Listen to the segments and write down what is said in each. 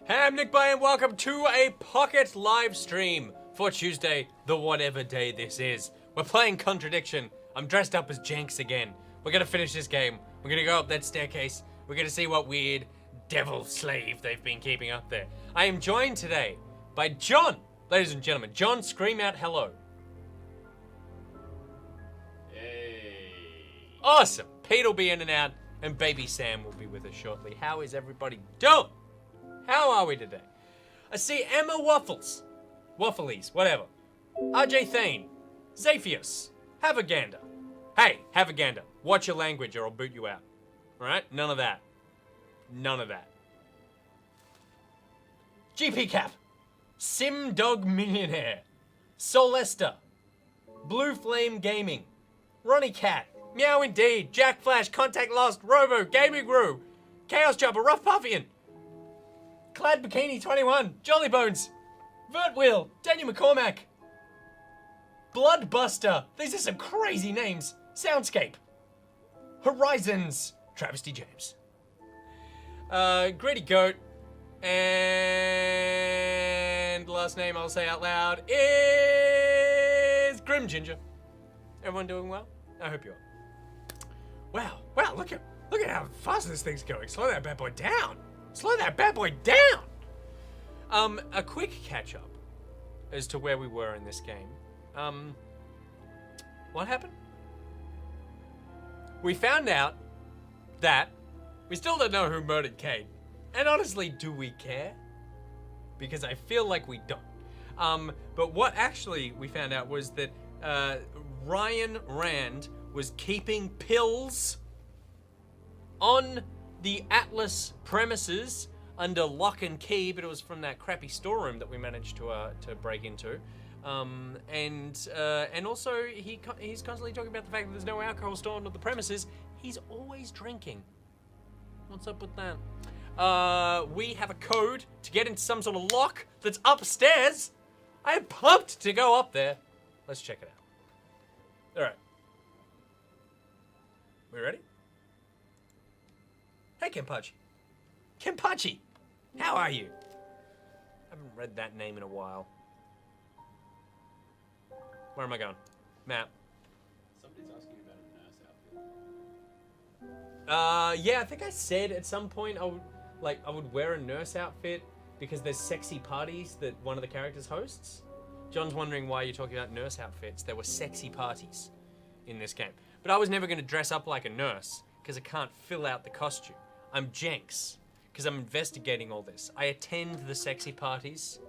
Hey, I'm NichBoy and welcome to a pocket live stream for Tuesday, the whatever day this is. We're playing Contradiction. I'm dressed up as Jenks again. We're gonna finish this game. We're gonna go up that staircase. We're gonna see what weird devil slave they've been keeping up there. I am joined today by John. Ladies and gentlemen, John, scream out hello. Hey. Awesome. Pete will be in and out, and baby Sam will be with us shortly. How is everybody doing? How are we today? I see Emma Waffles. Wafflies, whatever. RJ Thane. Zaphius. Havagander. Hey, Havagander, watch your language or I'll boot you out. Alright? None of that. None of that. GP Cap. Sim Dog Millionaire. Solester. Blue Flame Gaming. Ronnie Cat. Meow Indeed. Jack Flash. Contact Lost. Robo. Gaming Roo. Chaos Jumper. Rough Puffian. Clad Bikini 21, Jolly Bones, Vert Wheel, Daniel McCormack, Bloodbuster, these are some crazy names, Soundscape, Horizons, Travesty James, Greedy Goat, and last name I'll say out loud is Grim Ginger. Everyone doing well? I hope you are. Wow, look at how fast this thing's going. Slow that bad boy down. Slow that bad boy down! A quick catch-up as to where we were in this game. What happened? We found out that we still don't know who murdered Kate. And honestly, do we care? Because I feel like we don't. But what actually we found out was that Ryan Rand was keeping pills on the Atlas premises under lock and key, but it was from that crappy storeroom that we managed to break into, and also he's constantly talking about the fact that there's no alcohol stored on the premises. He's always drinking. What's up with that? We have a code to get into some sort of lock that's upstairs. I am pumped to go up there. Let's check it out. All right, we ready? Hey, Kenpachi. Kenpachi, how are you? I haven't read that name in a while. Where am I going? Map. Somebody's asking about a nurse outfit. Yeah, I think I said at some point I would wear a nurse outfit because there's sexy parties that one of the characters hosts. John's wondering why you're talking about nurse outfits. There were sexy parties in this game. But I was never going to dress up like a nurse because I can't fill out the costume. I'm Jenks, because I'm investigating all this. I attend the sexy parties,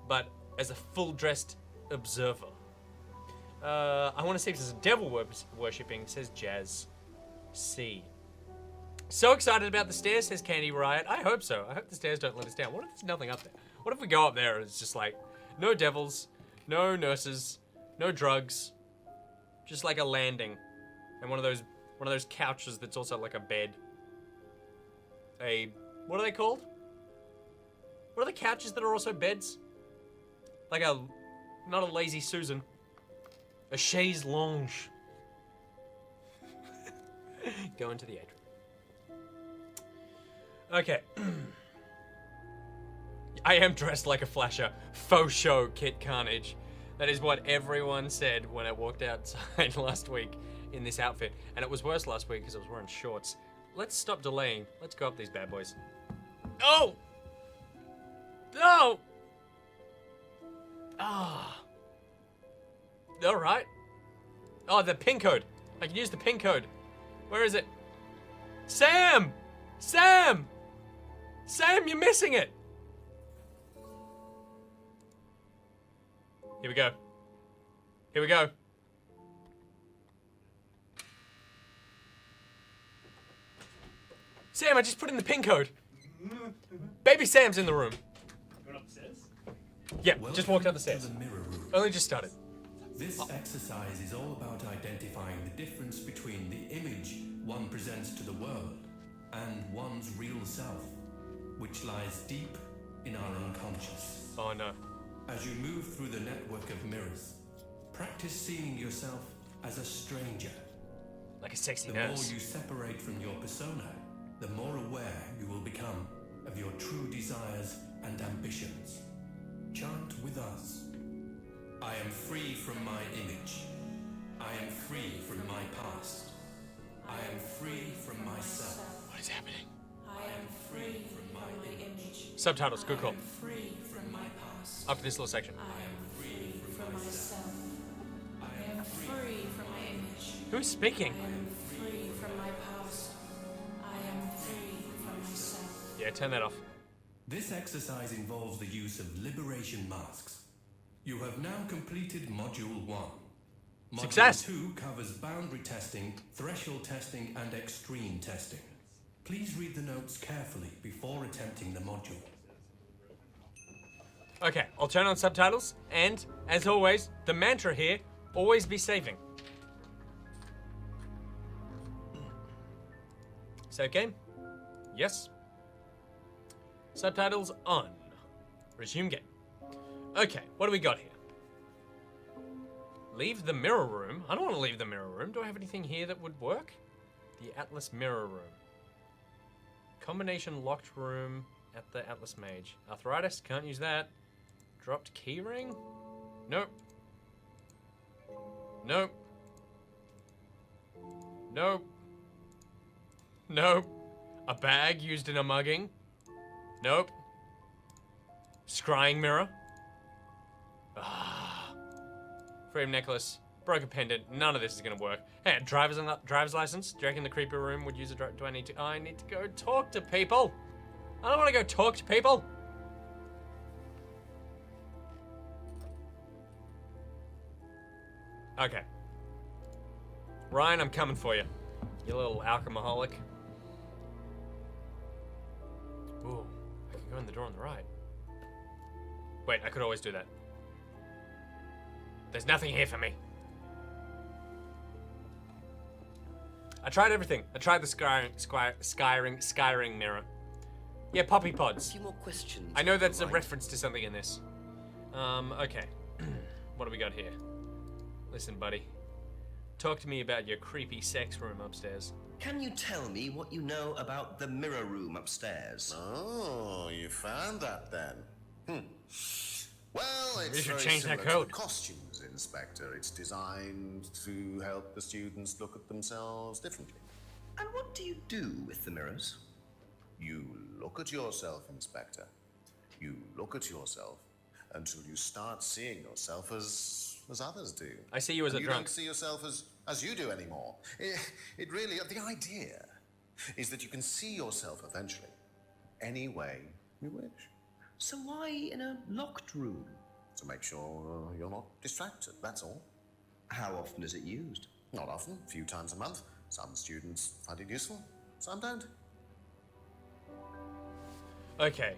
but as a full-dressed observer. I want to see if there's a devil worshipping, says Jazz C. So excited about the stairs, says Candy Riot. I hope so. I hope the stairs don't let us down. What if there's nothing up there? What if we go up there and it's just like, no devils, no nurses, no drugs, just like a landing, and one of those couches that's also like a bed. What are they called? What are the couches that are also beds? Like not a lazy Susan. A chaise lounge. Go into the atrium. Okay. I am dressed like a flasher. Faux show, Kit Carnage. That is what everyone said when I walked outside last week in this outfit. And it was worse last week because I was wearing shorts. Let's stop delaying. Let's go up these bad boys. Oh! No! Ah. Alright. Oh, the pin code. I can use the pin code. Where is it? Sam! Sam! Sam, you're missing it! Here we go. Here we go. Sam, I just put in the pin code. Baby Sam's in the room. Going upstairs? Yeah, just walked up the stairs. To the mirror room. Only just started. This exercise is all about identifying the difference between the image one presents to the world and one's real self, which lies deep in our unconscious. Oh no. As you move through the network of mirrors, practice seeing yourself as a stranger. Like a sexy The more nurse. you separate from your persona, the more aware you will become of your true desires and ambitions. Chant with us. I am free from my image. I am free from my past. I am free from myself. What is happening? I am free from my image. Subtitles, good call. Free from my past. After this little section. I am free from myself. I am free from my image. Who's speaking? I am free from my past. I am free from myself. Yeah, turn that off. This exercise involves the use of liberation masks. You have now completed Module 1. Module Success! 2 covers boundary testing, threshold testing, and extreme testing. Please read the notes carefully before attempting the module. Okay, I'll turn on subtitles, and, as always, the mantra here, always be saving. Save game? Yes. Subtitles on. Resume game. Okay, what do we got here? Leave the mirror room. I don't want to leave the mirror room. Do I have anything here that would work? The Atlas mirror room. Combination locked room at the Atlas Mage. Arthritis, can't use that. Dropped keyring? Nope. Nope. Nope. Nope. A bag used in a mugging? Nope. Scrying mirror? Ah. Frame necklace. Broken pendant. None of this is gonna work. Hey, driver's license? Do you reckon the creepy room would use a do I need to? I need to go talk to people. I don't want to go talk to people. Okay. Ryan, I'm coming for you. You little alcoholic. Ooh, I can go in the door on the right. Wait, I could always do that. There's nothing here for me. I tried everything. I tried the skyring mirror. Yeah, poppy A pods. few more questions. I know if you that's a don't mind. reference to something in this. Okay. What do we got here? Listen, buddy. Talk to me about your creepy sex room upstairs. Can you tell me what you know about the mirror room upstairs? Oh, you found that then? Well, it's should very change that similar to code. the costumes, Inspector. It's designed to help the students look at themselves differently. And what do you do with the mirrors? You look at yourself, Inspector. You look at yourself until you start seeing yourself as others do. I see you as And a you drunk. don't see yourself as you do anymore. It really, the idea is that you can see yourself eventually any way you wish. So why in a locked room? To make sure you're not distracted, that's all. How often is it used? Not often, a few times a month. Some students find it useful, some don't. Okay.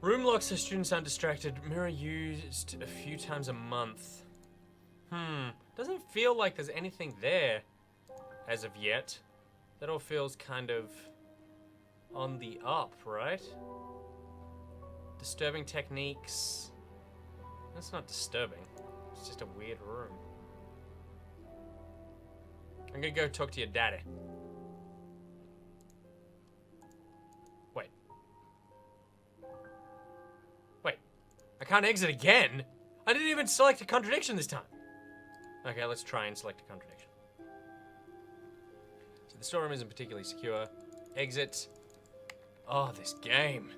Room locks so students aren't distracted. Mirror used a few times a month. Doesn't feel like there's anything there as of yet. That all feels kind of on the up, right? Disturbing techniques. That's not disturbing. It's just a weird room. I'm gonna go talk to your daddy. Wait. Wait. I can't exit again? I didn't even select a contradiction this time. Okay, let's try and select a contradiction. So the storeroom isn't particularly secure. Exit. Oh, this game.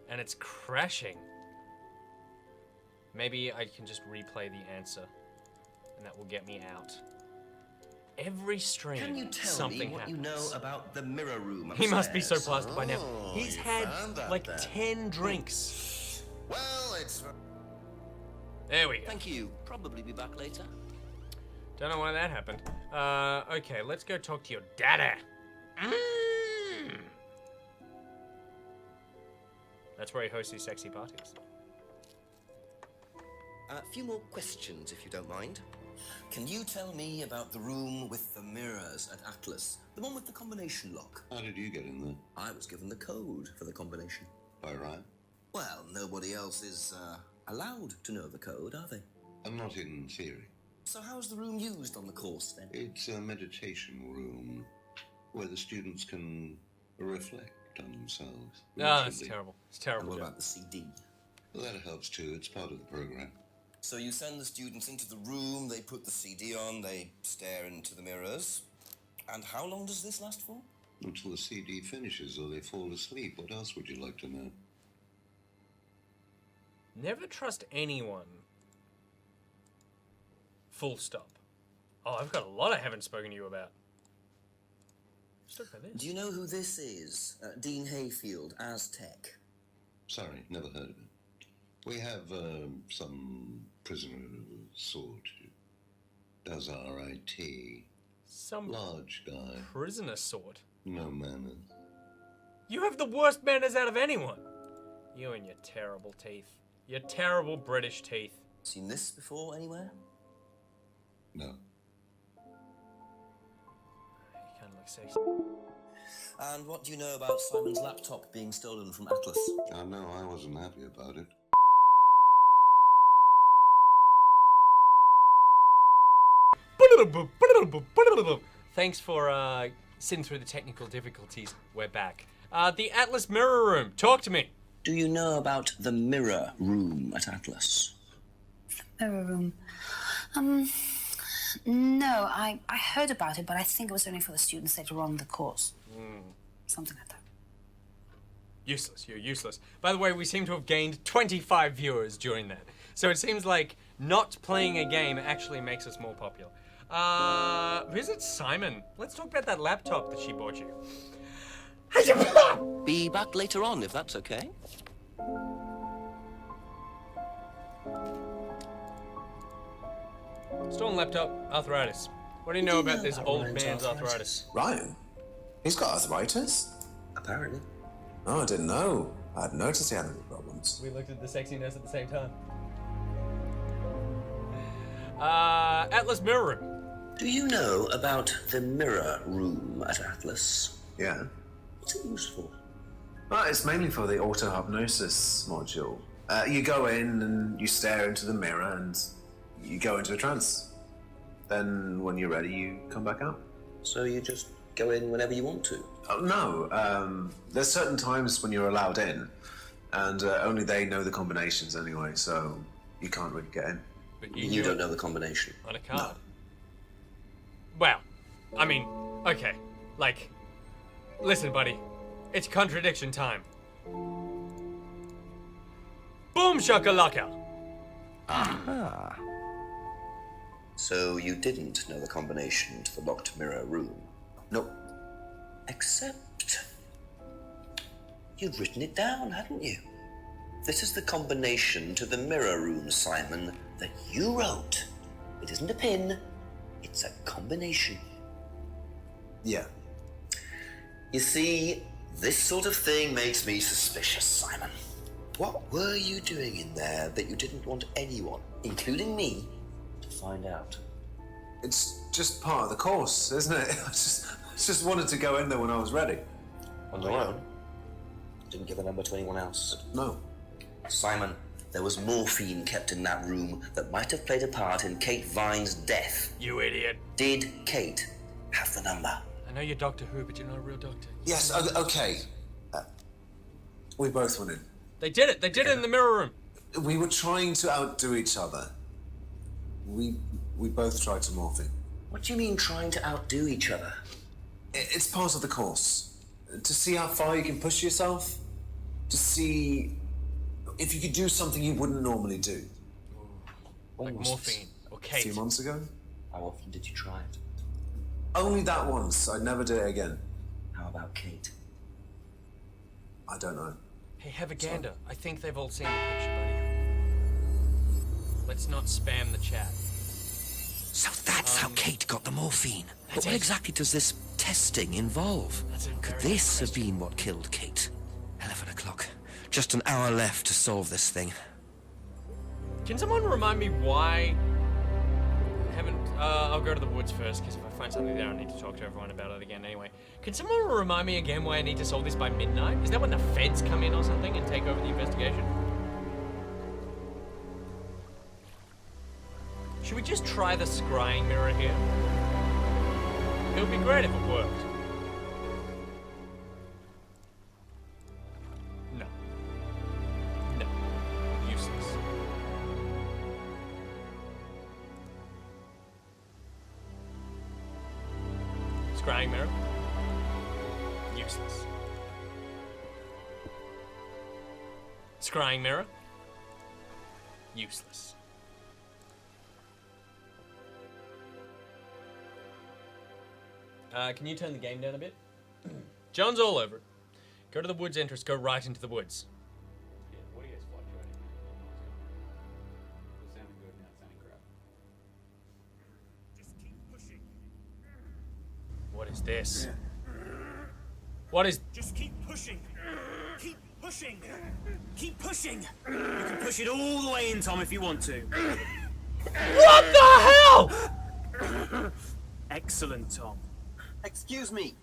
And it's crashing. Maybe I can just replay the answer, and that will get me out. Every stream, Can you tell something me what happens. you know about the mirror room He upstairs? must be so plastered by now. Oh, He's you had found that like then. 10 drinks. Well, it's... There we go. Thank you. Probably be back later. Don't know why that happened. Okay, let's go talk to your daddy. That's where he hosts these sexy parties. A few more questions, if you don't mind. Can you tell me about the room with the mirrors at Atlas? The one with the combination lock? How did you get in there? I was given the code for the combination. By right? Well, nobody else is allowed to know the code, are they? I'm not in theory. So how's the room used on the course, then? It's a meditation room where the students can reflect done themselves. Ah, it's Naturally. terrible. It's And terrible. what Joe. about the CD? Well, that helps too. It's part of the program. So you send the students into the room, they put the CD on, they stare into the mirrors. And how long does this last for? Until the CD finishes or they fall asleep. What else would you like to know? Never trust anyone. Full stop. Oh, I've got a lot I haven't spoken to you about. Let's talk about this. Do you know who this is? Dean Hayfield, Aztec. Sorry, never heard of it. We have some prisoner of a sort who does our IT. Some Large guy, prisoner sort. no manners. You have the worst manners out of anyone. You and your terrible teeth. Your terrible British teeth. Seen this before anywhere? No. You kind of look sexy. And what do you know about Simon's laptop being stolen from Atlas? No, I wasn't happy about it. Thanks for sitting through the technical difficulties. We're back. The Atlas Mirror Room. Talk to me. Do you know about the mirror room at Atlas? Mirror room. No, I heard about it, but I think it was only for the students later on in the course. Something like that. Useless. You're useless. By the way, we seem to have gained 25 viewers during that. So it seems like not playing a game actually makes us more popular. Visit Simon. Let's talk about that laptop that she bought you. Be back later on, if that's okay. Stolen laptop, arthritis. What do you know about this old man's arthritis? Ryan? He's got arthritis? Apparently. Oh, I didn't know. I'd noticed he had any problems. We looked at the sexiness at the same time. Atlas Mirror Room. Do you know about the mirror room at Atlas? Yeah. What's it used for? Well, it's mainly for the auto-hypnosis module. You go in and you stare into the mirror and you go into a trance. Then when you're ready, you come back out. So you just go in whenever you want to? Oh, no. There's certain times when you're allowed in, and only they know the combinations anyway, so you can't really get in. But You don't know the combination. on a card. Wow. I mean, okay. Like, listen, buddy. It's contradiction time. Boom shakalaka. So you didn't know the combination to the locked mirror room? Nope. Except you'd written it down, hadn't you? This is the combination to the mirror room, Simon, that you wrote. It isn't a pin, it's a combination. Yeah. You see, this sort of thing makes me suspicious, Simon. What were you doing in there that you didn't want anyone, including me, to find out? It's just part of the course, isn't it? I just wanted to go in there when I was ready. On your own? Didn't give the number to anyone else? No. Simon, there was morphine kept in that room that might have played a part in Kate Vine's death. You idiot. Did Kate have the number? I know you're Doctor Who, but you're not a real doctor. Yes, okay. We both went in. They did it. They did it in the mirror room. We were trying to outdo each other. We both tried to morph in. What do you mean trying to outdo each other? It's part of the course. To see how far you can push yourself. To see if you could do something you wouldn't normally do. Like morphine or A Kate. few months ago. How often did you try it? Only that once. I'd never do it again. How about Kate? I don't know. Hey, have a gander. I think they've all seen the picture, buddy. Let's not spam the chat. So that's how Kate got the morphine. But what it. exactly does this testing involve? That's a Could very this good have been what killed Kate? 11 o'clock. Just an hour left to solve this thing. Can someone remind me why I haven't... I'll go to the woods first, because if I find something there, I need to talk to everyone about it again anyway. Can someone remind me again why I need to solve this by midnight? Is that when the feds come in or something and take over the investigation? Should we just try the scrying mirror here? It would be great if it worked. Scrying mirror. Useless. Scrying mirror. Useless. Can you turn the game down a bit? John's all over it. Go to the woods entrance, go right into the woods. Yeah, what are you guys fluctuating? It sounded good, now it's sounding crap. Just keep pushing. What is this? What is... Just keep pushing. Keep pushing. Keep pushing. You can push it all the way in, Tom, if you want to. What the hell?! Excellent, Tom. Excuse me.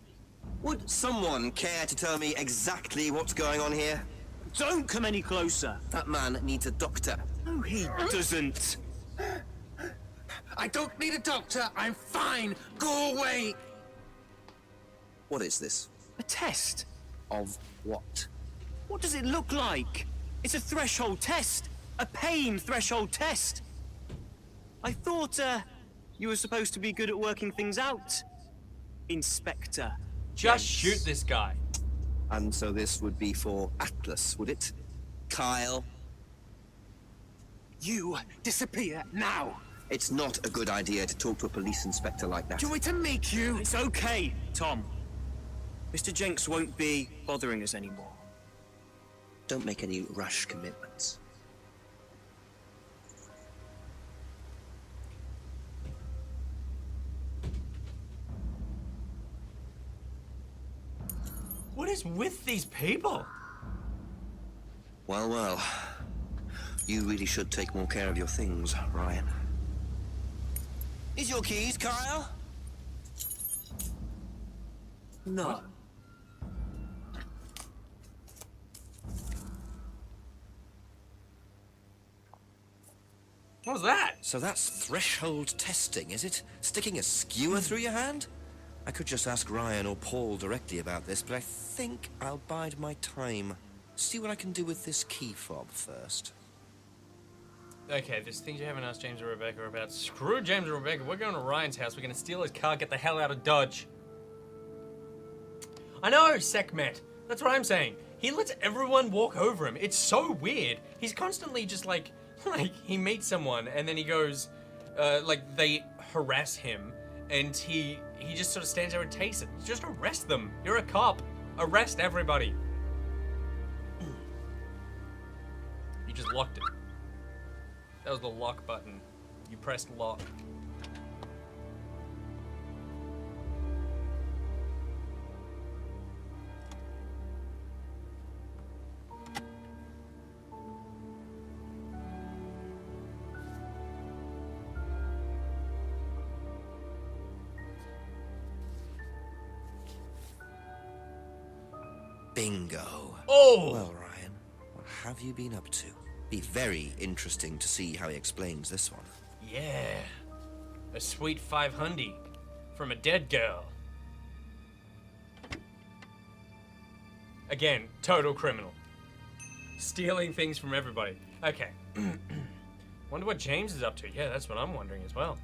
Would someone care to tell me exactly what's going on here? Don't come any closer. That man needs a doctor. No, he doesn't. I don't need a doctor. I'm fine. Go away. What is this? A test. Of what? What does it look like? It's a threshold test. A pain threshold test. I thought, you were supposed to be good at working things out. Inspector. Just shoot this guy. And so this would be for Atlas, would it? Kyle? You disappear now. It's not a good idea to talk to a police inspector like that. Do you want me to make you? It's okay, Tom. Mr. Jenks won't be bothering us anymore. Don't make any rash commitments. What is with these people? Well, well. You really should take more care of your things, Ryan. Is your keys, Kyle? No. What was that? So that's threshold testing, is it? Sticking a skewer through your hand? I could just ask Ryan or Paul directly about this, but I think I'll bide my time. See what I can do with this key fob first. Okay, there's things you haven't asked James or Rebecca about. Screw James or Rebecca. We're going to Ryan's house. We're going to steal his car, get the hell out of Dodge. I know, Sekhmet. That's what I'm saying. He lets everyone walk over him. It's so weird. He's constantly just like he meets someone and then he goes, like they harass him and he just sort of stands there and takes it. Just arrest them. You're a cop. Arrest everybody. You just locked it. That was the lock button. You pressed lock. Bingo. Oh! Well, Ryan, what have you been up to? Be very interesting to see how he explains this one. Yeah. A sweet 500 from a dead girl. Again, total criminal. Stealing things from everybody. Okay. Wonder what James is up to. Yeah, that's what I'm wondering as well.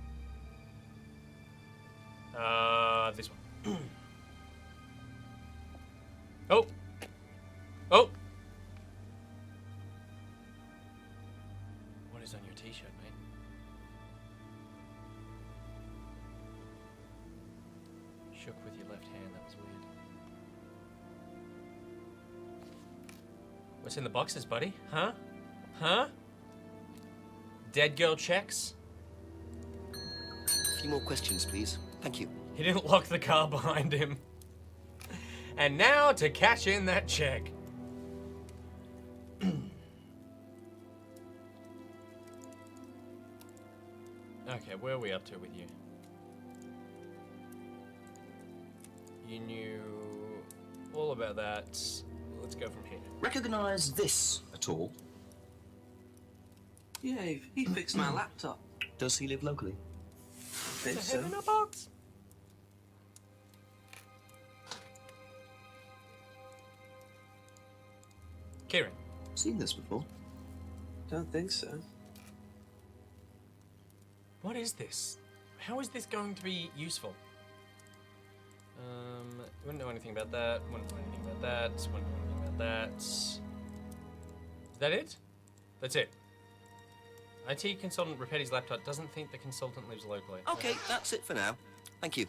This one. Oh. Oh. What is on your t-shirt, mate? Shook with your left hand. That was weird. What's in the boxes, buddy? Huh? Huh? Dead girl checks? A few more questions, please. Thank you. He didn't lock the car behind him. And now to cash in that check. Okay, where are we up to with you? You knew all about that. Let's go from here. Recognize this at all? Yeah, he fixed my laptop. Does he live locally? I think so. In a box. Kieran. Seen this before? Don't think so. What is this? How is this going to be useful? Wouldn't know anything about that. Wouldn't know anything about that. Wouldn't know anything about that. Is that it? That's it. IT consultant repaired his laptop. Doesn't think the consultant lives locally. Okay, that's it for now. Thank you.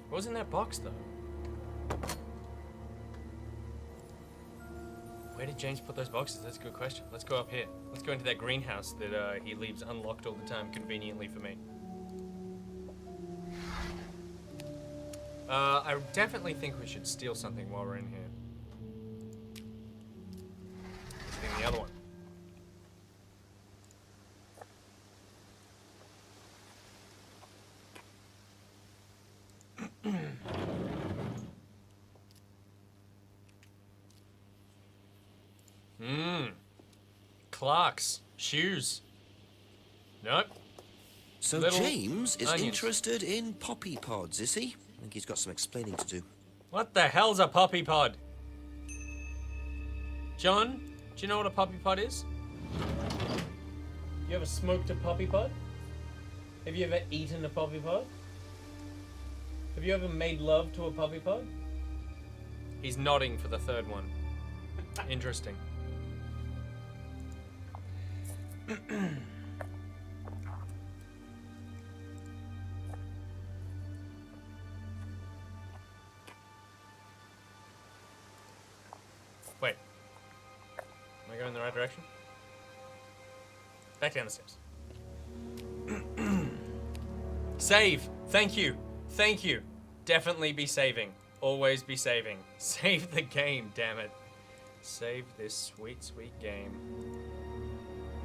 What was in that box, though? Where did James put those boxes? That's a good question. Let's go up here. Let's go into that greenhouse that he leaves unlocked all the time, conveniently for me. I definitely think we should steal something while we're in here. Stealing the other one. Clark's shoes. Nope. So Little James is onions. interested in poppy pods, is he? I think he's got some explaining to do. What the hell's a poppy pod? John, do you know what a poppy pod is? You ever smoked a poppy pod? Have you ever eaten a poppy pod? Have you ever made love to a poppy pod? He's nodding for the third one. Interesting. Wait. Am I going in the right direction? Back down the steps. Save! Thank you! Thank you! Definitely be saving. Always be saving. Save the game, damn it. Save this sweet, sweet game.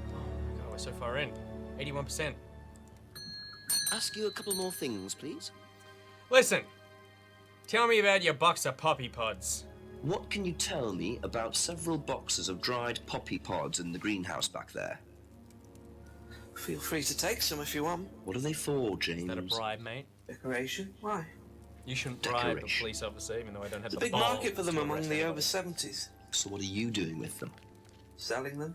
Oh my god, we're so far in. 81%. Ask you a couple more things, please. Listen! Tell me about your box of poppy pods. What can you tell me about several boxes of dried poppy pods in the greenhouse back there? Feel free to take some if you want. What are they for, James? Is that a bribe, mate? Decoration? Why? You shouldn't bribe a Decoration. police officer, even though I don't have There's a the big balls market for them to among arrest the anybody. over 70s. So what are you doing with them? Selling them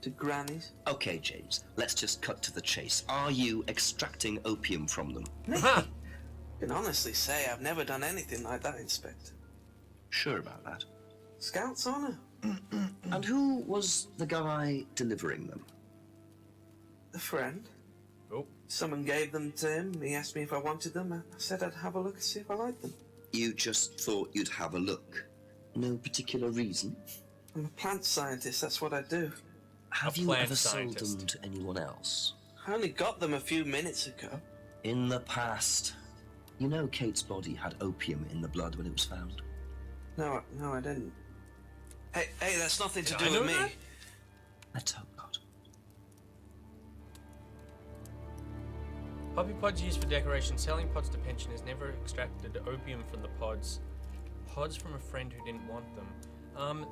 to grannies. Okay, James, let's just cut to the chase. Are you extracting opium from them? Aha! I can honestly say I've never done anything like that, Inspector. Sure about that. Scout's honor. And who was the guy delivering them? A friend. Oh. Someone gave them to him. He asked me if I wanted them. I said I'd have a look and see if I liked them. You just thought you'd have a look. No particular reason? I'm a plant scientist. That's what I do. Have you plant ever sold scientist. them to anyone else? I only got them a few minutes ago. In the past. You know Kate's body had opium in the blood when it was found. No, I didn't. Hey, that's nothing to Did I do know with me. that? Let's hope not. Poppy pods used for decoration. Selling pods to pensioners. Never extracted opium from the pods. Pods from a friend who didn't want them.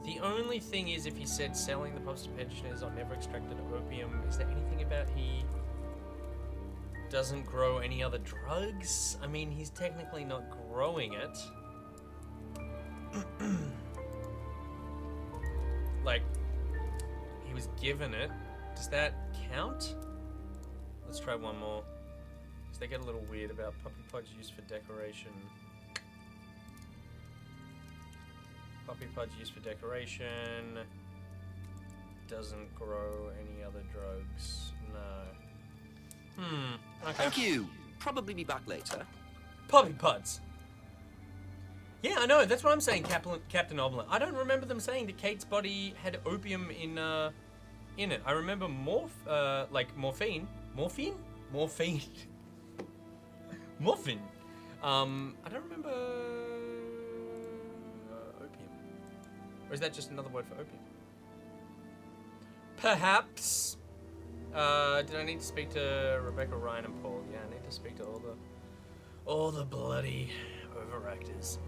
The only thing is, if he said selling the pods to pensioners or never extracted opium, is there anything about he doesn't grow any other drugs? I mean, he's technically not growing it. Like, he was given it. Does that count? Let's try one more. Because they get a little weird about poppy pods used for decoration. Poppy pods used for decoration. Doesn't grow any other drugs. No. Okay. Thank you. Probably be back later. Poppy pods. Yeah, I know. That's what I'm saying, Captain Oblin. I don't remember them saying that Kate's body had opium in it. I remember like morphine. Morphine? Morphine. Morphine. I don't remember opium. Or is that just another word for opium? Perhaps. Did I need to speak to Rebecca, Ryan, and Paul? Yeah, I need to speak to all the bloody overactors.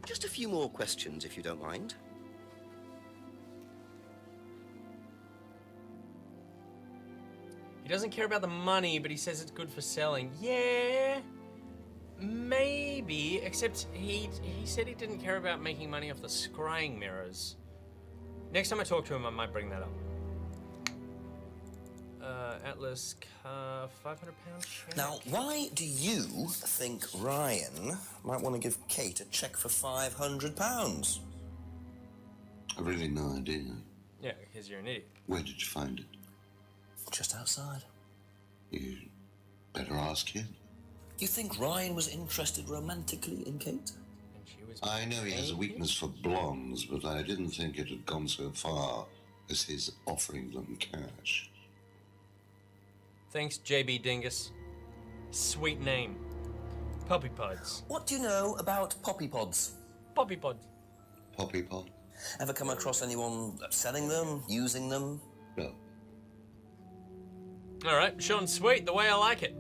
Just a few more questions, if you don't mind. He doesn't care about the money, but he says it's good for selling. Yeah, maybe. Except he said he didn't care about making money off the scrying mirrors. Next time I talk to him, I might bring that up. Atlas car, £500 check. Now, why do you think Ryan might want to give Kate a cheque for £500? I've really no idea. Yeah, because you're an idiot. Where did you find it? Just outside. You better ask him. You think Ryan was interested romantically in Kate? And she was I know he has a weakness for blondes, but I didn't think it had gone so far as his offering them cash. Thanks, JB Dingus. Sweet name. Poppy Pods. What do you know about poppy pods? Poppy Pods. Poppy pod? Ever come across anyone selling them, using them? No. Alright, short and sweet, the way I like it.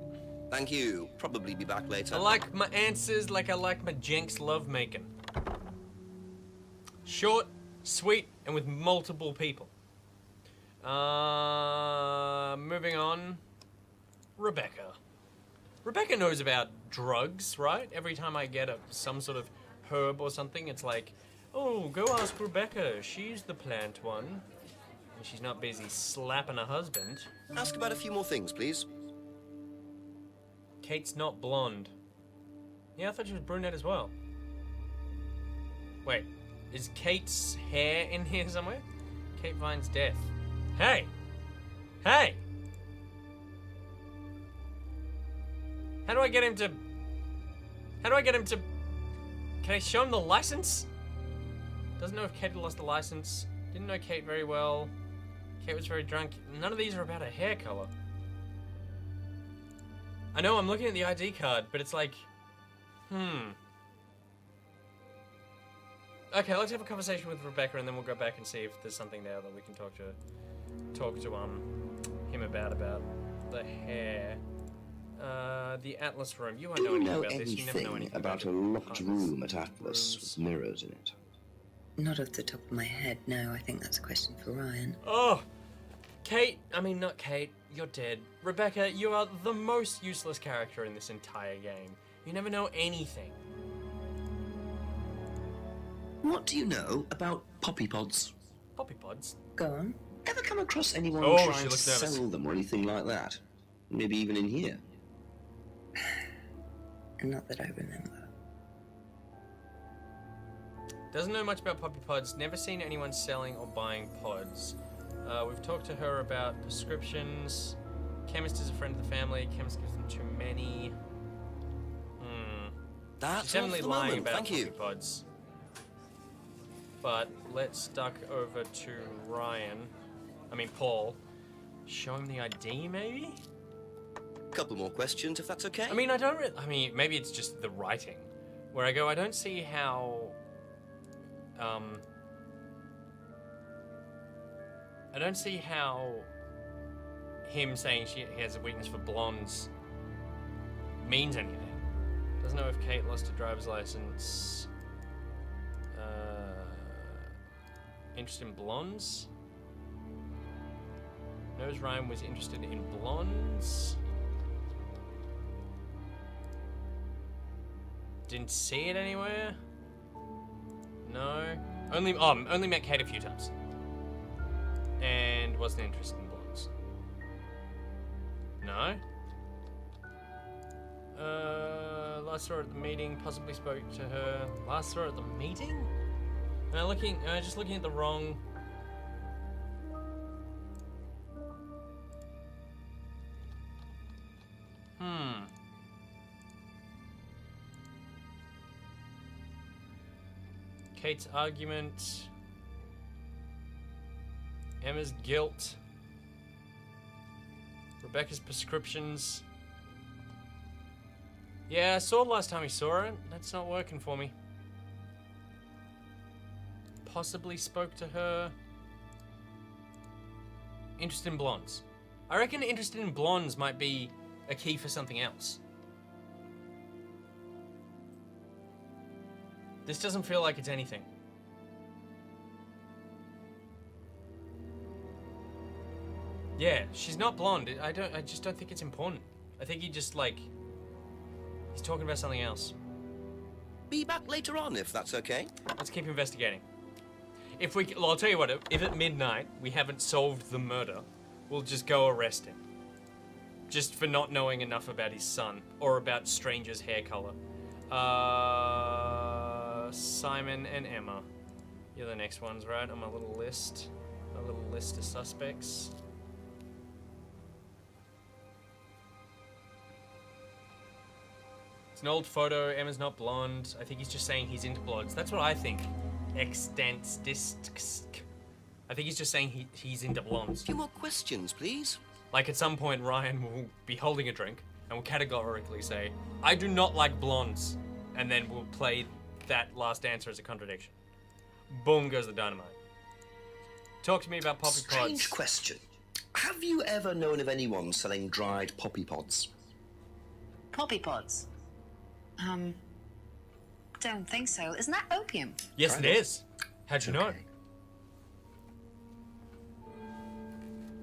Thank you. Probably be back later. I like my answers like I like my Jenks love making. Short, sweet, and with multiple people. Moving on. Rebecca. Rebecca knows about drugs, right? Every time I get some sort of herb or something, it's like, oh, go ask Rebecca. She's the plant one. And she's not busy slapping her husband. Ask about a few more things, please. Kate's not blonde. Yeah, I thought she was brunette as well. Wait, is Kate's hair in here somewhere? Kate Vine's death. Hey! Hey! How do I get him to... Can I show him the license? Doesn't know if Kate had lost the license. Didn't know Kate very well. Kate was very drunk. None of these are about her hair color. I know, I'm looking at the ID card, but it's like... Okay, let's have a conversation with Rebecca and then we'll go back and see if there's something there that we can talk to him about the hair. The Atlas room. You won't know anything about this. You never know anything about a locked room at Atlas with mirrors in it? Not off the top of my head, no. I think that's a question for Ryan. Oh! Not Kate. You're dead. Rebecca, you are the most useless character in this entire game. You never know anything. What do you know about poppy pods? Poppy pods? Go on. Ever come across anyone Oh, she trying to looks nervous. sell them or anything like that? Maybe even in here? Not that I remember. Doesn't know much about poppy pods. Never seen anyone selling or buying pods. We've talked to her about prescriptions. Chemist is a friend of the family. Chemist gives them too many. That's She's definitely all for the lying moment. about Thank poppy you. pods. But let's duck over to Paul. Show him the ID, maybe? Couple more questions, if that's okay. Maybe it's just the writing. Where I go, I don't see how... I don't see how him saying he has a weakness for blondes means anything. Doesn't know if Kate lost her driver's license. Interest in blondes? Knows Ryan was interested in blondes. Didn't see it anywhere. No. Only met Kate a few times. And wasn't interested in blondes. No. Last saw her at the meeting, possibly spoke to her. Last saw her at the meeting? Just looking at the wrong... Kate's argument. Emma's guilt. Rebecca's prescriptions. Yeah, I saw the last time we saw her. That's not working for me. Possibly spoke to her. Interested in blondes. I reckon interested in blondes might be a key for something else. This doesn't feel like it's anything. Yeah, she's not blonde. I just don't think it's important. I think he's talking about something else. Be back later on, if that's okay. Let's keep investigating. I'll tell you what, if at midnight we haven't solved the murder, we'll just go arrest him. just for not knowing enough about his son or about strangers' hair color. Simon and Emma. You're the next ones, right? On my little list. A little list of suspects. It's an old photo. Emma's not blonde. I think he's just saying he's into blondes. That's what I think. I think he's just saying he's into blondes. A few more questions, please. Like at some point, Ryan will be holding a drink and will categorically say, I do not like blondes. And then we'll play that last answer as a contradiction. Boom goes the dynamite. Talk to me about poppy pods. Strange question. Have you ever known of anyone selling dried poppy pods? Poppy pods? Don't think so. Isn't that opium? Yes, it is. How'd you know?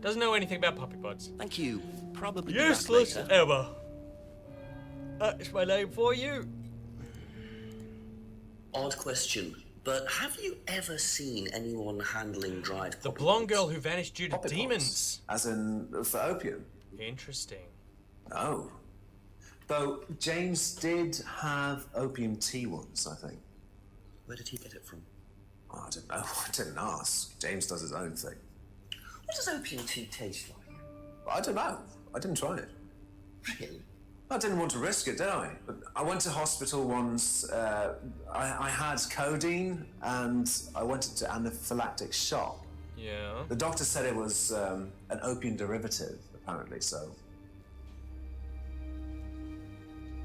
Doesn't know anything about poppy pods. Thank you. Probably useless Emma. That's my name for you. Odd question, but have you ever seen anyone handling dried poppy The blonde girl who vanished due to Poppy demons. As in, for opium? Interesting. No. Though James did have opium tea once, I think. Where did he get it from? Oh, I don't know. I didn't ask. James does his own thing. What does opium tea taste like? I don't know. I didn't try it. Really? I didn't want to risk it, did I? But I went to hospital once. I had codeine, and I went into anaphylactic shock. Yeah. The doctor said it was an opium derivative, apparently, so...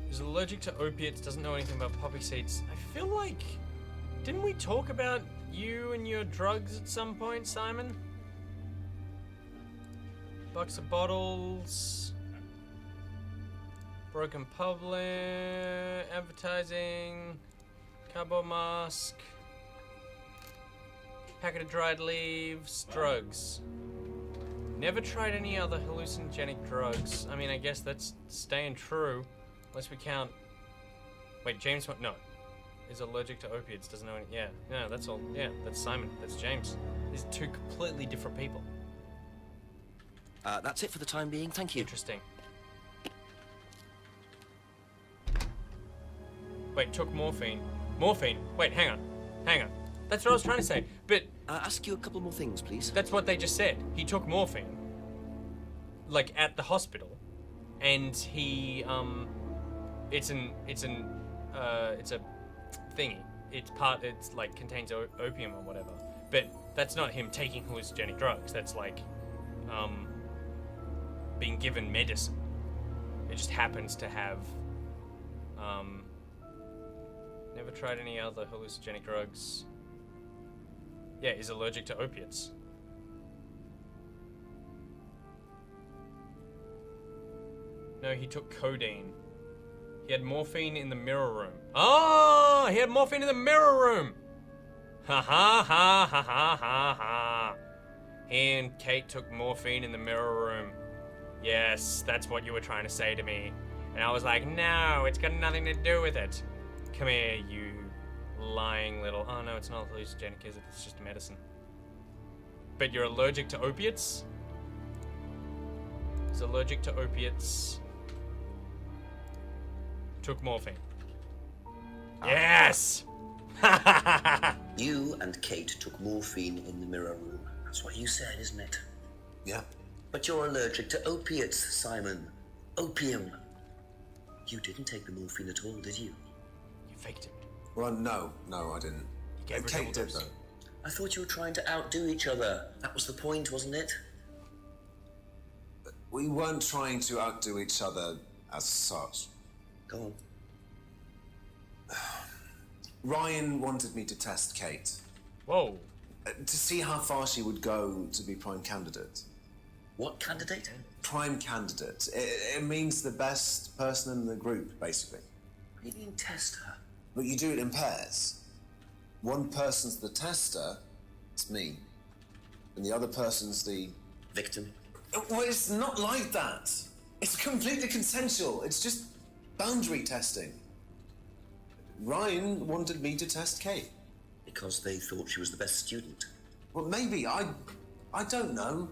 He's allergic to opiates, doesn't know anything about poppy seeds. I feel like... Didn't we talk about you and your drugs at some point, Simon? Bucks of bottles... Broken public... Advertising... Cardboard mask... Packet of dried leaves... Drugs. Never tried any other hallucinogenic drugs. I mean, I guess that's staying true. Unless we count... Wait, James... No. Is allergic to opiates. Doesn't know any... Yeah. No, that's all. Yeah, that's Simon. That's James. These are two completely different people. That's it for the time being. Thank you. Interesting. Wait, took morphine. Morphine? Wait, hang on. Hang on. That's what I was trying to say. But... ask you a couple more things, please. That's what they just said. He took morphine. Like, at the hospital. And he, It's a thingy. It's like contains opium or whatever. But that's not him taking hallucinogenic drugs. That's like, being given medicine. It just happens to have, never tried any other hallucinogenic drugs. Yeah, is allergic to opiates. No, he took codeine. He had morphine in the mirror room. Oh, he had morphine in the mirror room. Ha ha ha ha ha ha ha. He and Kate took morphine in the mirror room. Yes, that's what you were trying to say to me. And I was like, no, it's got nothing to do with it. Come here, you lying little... Oh, no, it's not hallucinogenic, is it? It's just medicine. But you're allergic to opiates? He's allergic to opiates. Took morphine. Yes! You and Kate took morphine in the mirror room. That's what you said, isn't it? Yeah. But you're allergic to opiates, Simon. Opium. You didn't take the morphine at all, did you? You faked it. Well, no, I didn't. gave her Kate double did, dose. though. I thought you were trying to outdo each other. That was the point, wasn't it? We weren't trying to outdo each other as such. Go on. Ryan wanted me to test Kate. Whoa. To see how far she would go to be prime candidate. What candidate? Prime candidate. It means the best person in the group, basically. What do you mean test her? But you do it in pairs. One person's the tester, it's me. And the other person's the... victim? Well, it's not like that. It's completely consensual. It's just boundary testing. Ryan wanted me to test Kate. Because they thought she was the best student? Well, maybe. I don't know.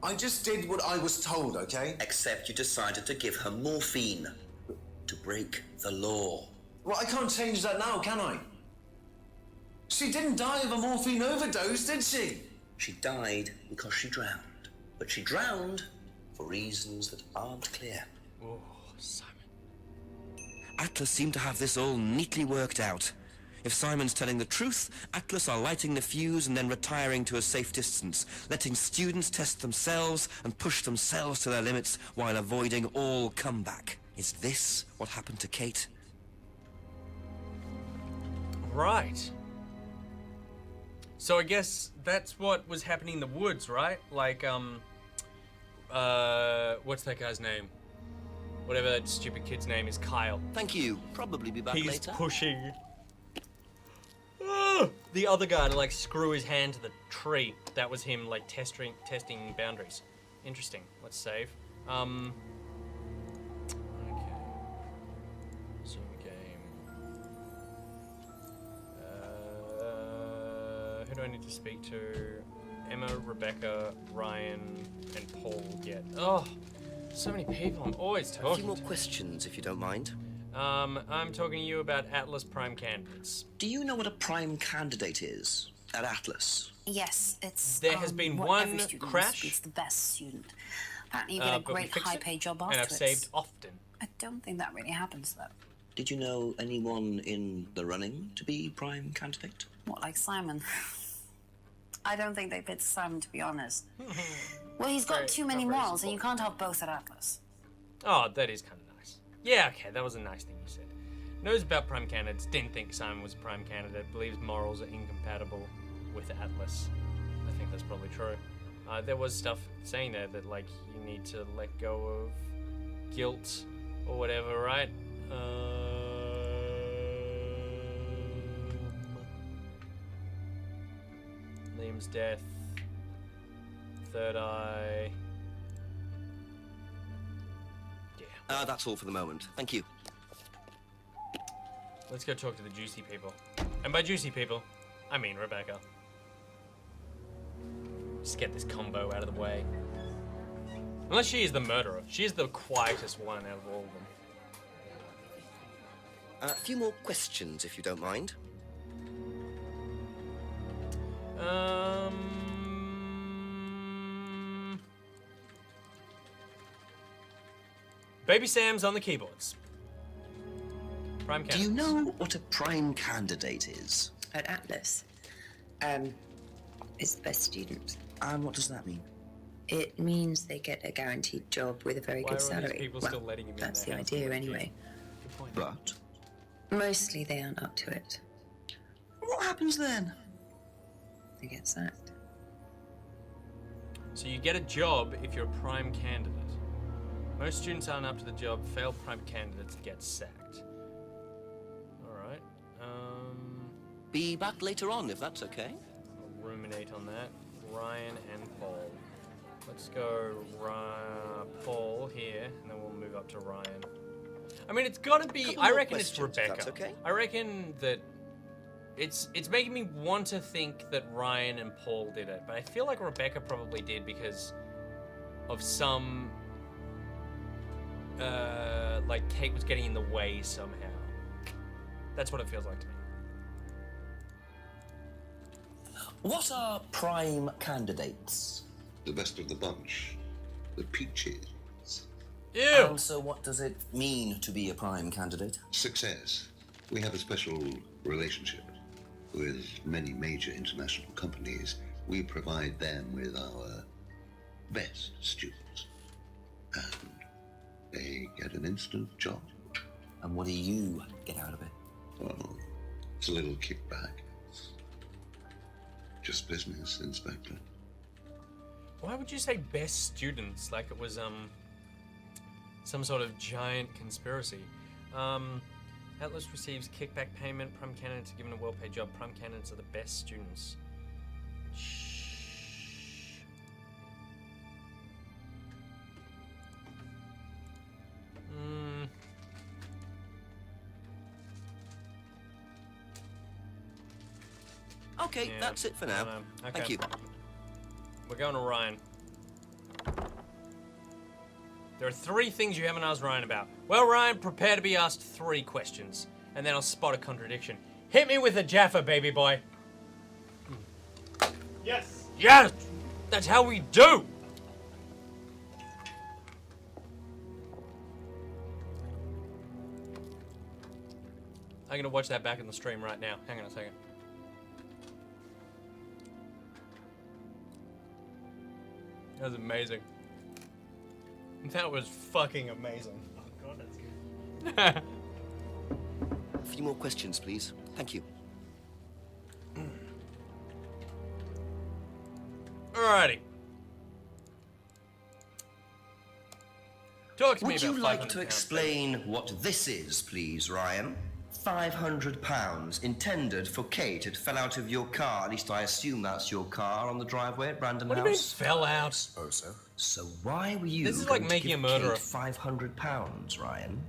I just did what I was told, okay? Except you decided to give her morphine. To break the law. Well, I can't change that now, can I? She didn't die of a morphine overdose, did she? She died because she drowned. But she drowned for reasons that aren't clear. Oh, Simon. Atlas seemed to have this all neatly worked out. If Simon's telling the truth, Atlas are lighting the fuse and then retiring to a safe distance, letting students test themselves and push themselves to their limits while avoiding all comeback. Is this what happened to Kate? Right. So I guess that's what was happening in the woods, right? Like, what's that guy's name? Whatever that stupid kid's name is, Kyle. Thank you. Probably be back He's later. pushing the other guy to like screw his hand to the tree. That was him like testing boundaries. Interesting. Let's save. Okay. Zoom game. Who do I need to speak to? Emma, Rebecca, Ryan, and Paul yet. Oh, so many people. I'm always talking. A few more questions, if you don't mind. I'm talking to you about Atlas Prime candidates. Do you know what a prime candidate is at Atlas? Yes, it's. There has been what one every student crash. It's the best student. Apparently, you get a but we great fixed it, high-paid job and I've afterwards. saved often. I don't think that really happens though. Did you know anyone in the running to be prime candidate? What, like Simon? I don't think they picked Simon, to be honest. Well, he's got too many morals, and you can't have both at Atlas. Oh, that is kind of nice. Yeah, okay, that was a nice thing you said. Knows about prime candidates, didn't think Simon was a prime candidate, believes morals are incompatible with Atlas. I think that's probably true. There was stuff saying there that, like, you need to let go of guilt or whatever, right? Liam's death. Third eye. Yeah. That's all for the moment. Thank you. Let's go talk to the juicy people. And by juicy people, I mean Rebecca. Just get this combo out of the way. Unless she is the murderer. She is the quietest one out of all of them. A few more questions, if you don't mind. Baby Sam's on the keyboards. Prime Do you know what a prime candidate is? At Atlas, it's the best student. And what does that mean? It means they get a guaranteed job with a very Why good are all these salary. people Well, still letting him in that's their the house? idea anyway. But Mostly they aren't up to it. what happens then? They get sacked. So you get a job if you're a prime candidate. Most students aren't up to the job. Failed prime candidates get sacked. Alright. Be back later on, if that's okay. I'll ruminate on that. Ryan and Paul. Let's go Paul here, and then we'll move up to Ryan. I mean, it's gotta be... Couple I more reckon it's questions, if Rebecca. that's okay. I reckon that it's making me want to think that Ryan and Paul did it, but I feel like Rebecca probably did because of some... like Kate was getting in the way somehow. That's what it feels like to me. What are prime candidates? The best of the bunch. The peaches. Ew! And so what does it mean to be a prime candidate? Success. We have a special relationship with many major international companies. We provide them with our best students. And they get an instant job. And what do you get out of it? Well, it's a little kickback. It's just business, Inspector. Why would you say best students like it was some sort of giant conspiracy? Atlas receives kickback payment. Prime candidates are given a well-paid job. Prime candidates are the best students. Okay, Yeah, that's it for now. Okay. Thank you. We're going to Ryan. There are 3 things you haven't asked Ryan about. Well, Ryan, prepare to be asked 3 questions, and then I'll spot a contradiction. Hit me with a Jaffa, baby boy. Yes! Yes! That's how we do! I'm gonna watch that back in the stream right now. Hang on a second. That was amazing. That was fucking amazing. Oh god, that's good. A few more questions, please. Thank you. Alrighty. Talk to me Would about you like £500. to explain what this is, please, Ryan? £500 intended for Kate. It fell out of your car. At least I assume that's your car on the driveway at Brandon What House. do you mean fell out? Suppose so. So why were you This is going like to making give a murderer. Kate £500, Ryan?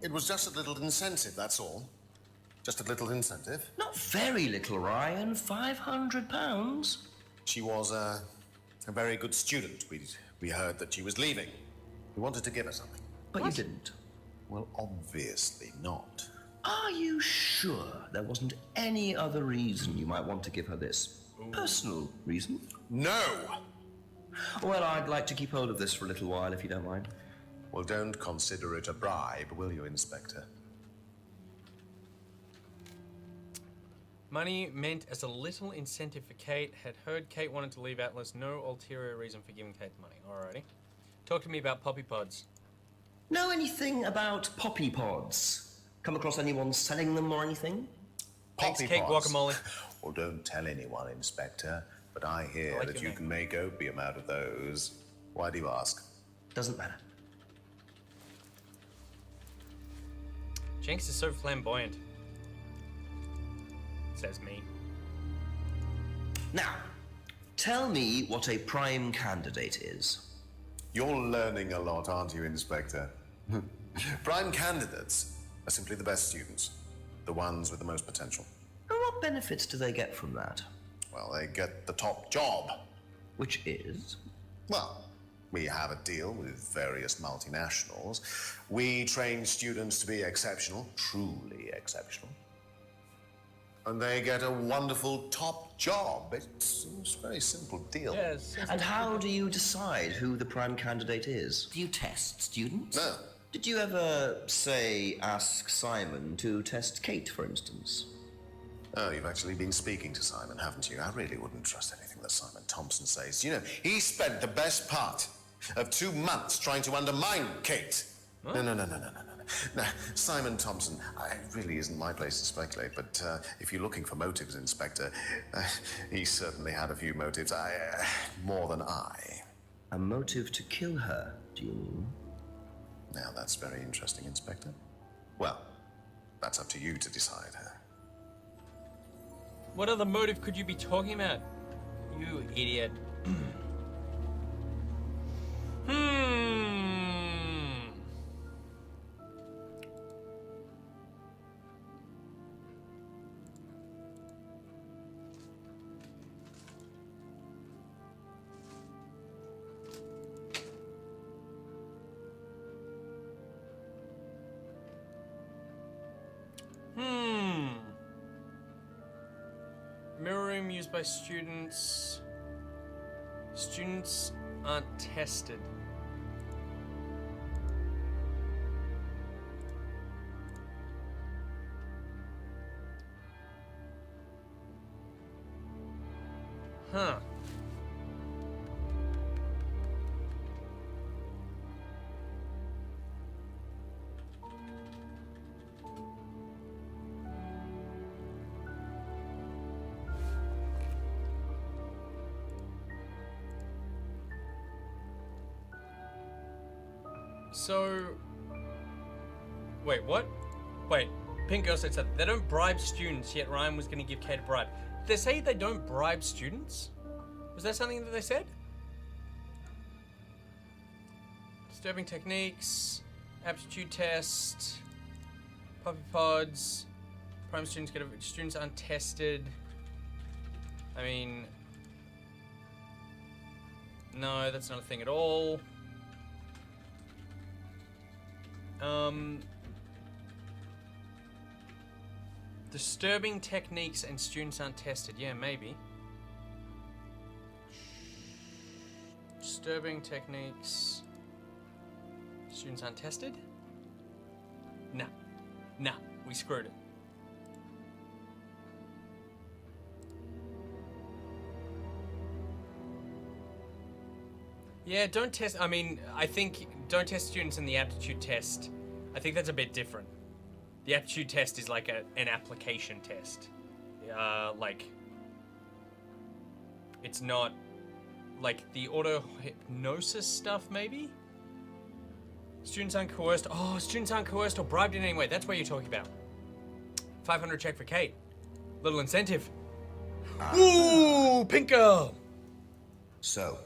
It was just a little incentive, that's all. Just a little incentive. Not very little, Ryan. £500. She was a very good student. We heard that she was leaving. We wanted to give her something. But you didn't. Well, obviously not. Are you sure there wasn't any other reason you might want to give her this? Personal reason? No! Well, I'd like to keep hold of this for a little while, if you don't mind. Well, don't consider it a bribe, will you, Inspector? Money meant as a little incentive for Kate. Had heard Kate wanted to leave Atlas. No ulterior reason for giving Kate the money. Alrighty. Talk to me about poppy pods. Know anything about poppy pods? Come across anyone selling them or anything? Thanks, Poppy Kate pods. Guacamole. Well, don't tell anyone, Inspector, but I hear I like that your you name. can make opium out of those. Why do you ask? Doesn't matter. Jenks is so flamboyant. Says me. Now, tell me what a prime candidate is. You're learning a lot, aren't you, Inspector? Prime candidates are simply the best students, the ones with the most potential. And what benefits do they get from that? Well, they get the top job. Which is? Well, we have a deal with various multinationals. We train students to be exceptional, truly exceptional. And they get a wonderful top job. It's a very simple deal. Yes. And how do you decide who the prime candidate is? Do you test students? No. Did you ever, say, ask Simon to test Kate, for instance? Oh, you've actually been speaking to Simon, haven't you? I really wouldn't trust anything that Simon Thompson says. You know, he spent the best part of 2 months trying to undermine Kate. Huh? No. Now, Simon Thompson, it really isn't my place to speculate, but if you're looking for motives, Inspector, he certainly had a few motives, more than I. A motive to kill her, do you mean? Now, that's very interesting, Inspector. Well, that's up to you to decide. What other motive could you be talking about? You idiot. Mirror room used by students. Students aren't tested. Huh. So, wait, what? Wait, Pink Girl said something. They don't bribe students, yet Ryan was going to give Kate a bribe. Did they say they don't bribe students? Was that something that they said? Disturbing techniques, aptitude test, puppy pods, prime students get students aren't tested. I mean, no, that's not a thing at all. Disturbing techniques and students aren't tested. Yeah, maybe. Disturbing techniques. Students aren't tested? Nah. Nah, we screwed it. Yeah, don't test. I mean, I think don't test students in the aptitude test. I think that's a bit different. The aptitude test is like an application test. Like, it's not like the auto hypnosis stuff, maybe? Students aren't coerced. Oh, students aren't coerced or bribed in any way. That's what you're talking about. 500 check for Kate. Little incentive. Ooh, pink girl. So,